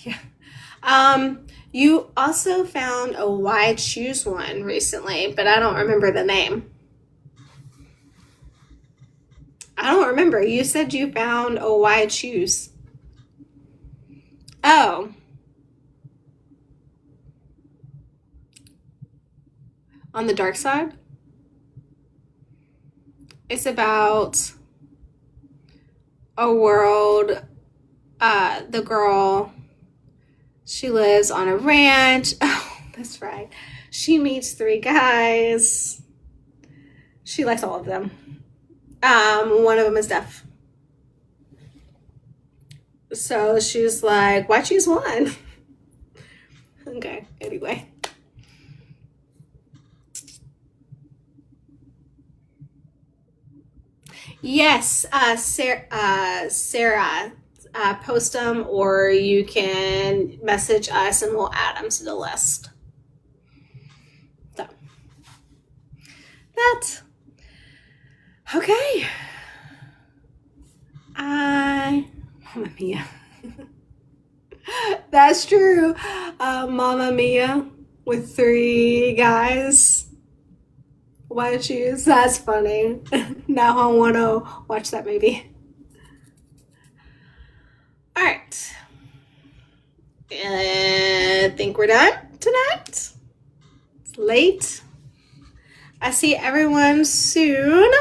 Yeah. You also found a Why Choose one recently, but I don't remember the name. I don't remember. You said you found a Why Choose. Oh. On the dark side? It's about a world, the girl, she lives on a ranch. Oh, that's right. She meets 3 guys. She likes all of them. One of them is deaf. So she's like, why choose one? Okay, anyway. Yes, Sarah, post them, or you can message us and we'll add them to the list. So, that. Okay. Mamma Mia. That's true. Mamma Mia with 3 guys. Why choose? That's funny. Now I want to watch that movie. All right. I think we're done tonight. It's late. I see everyone soon.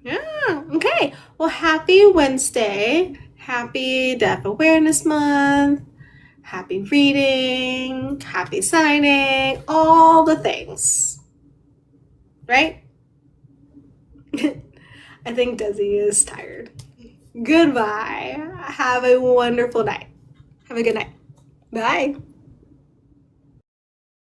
Yeah, okay. Well, happy Wednesday. Happy Deaf Awareness Month. Happy reading. Happy signing. All the things. right? I think Desi is tired. Goodbye. Have a wonderful night. Have a good night. Bye.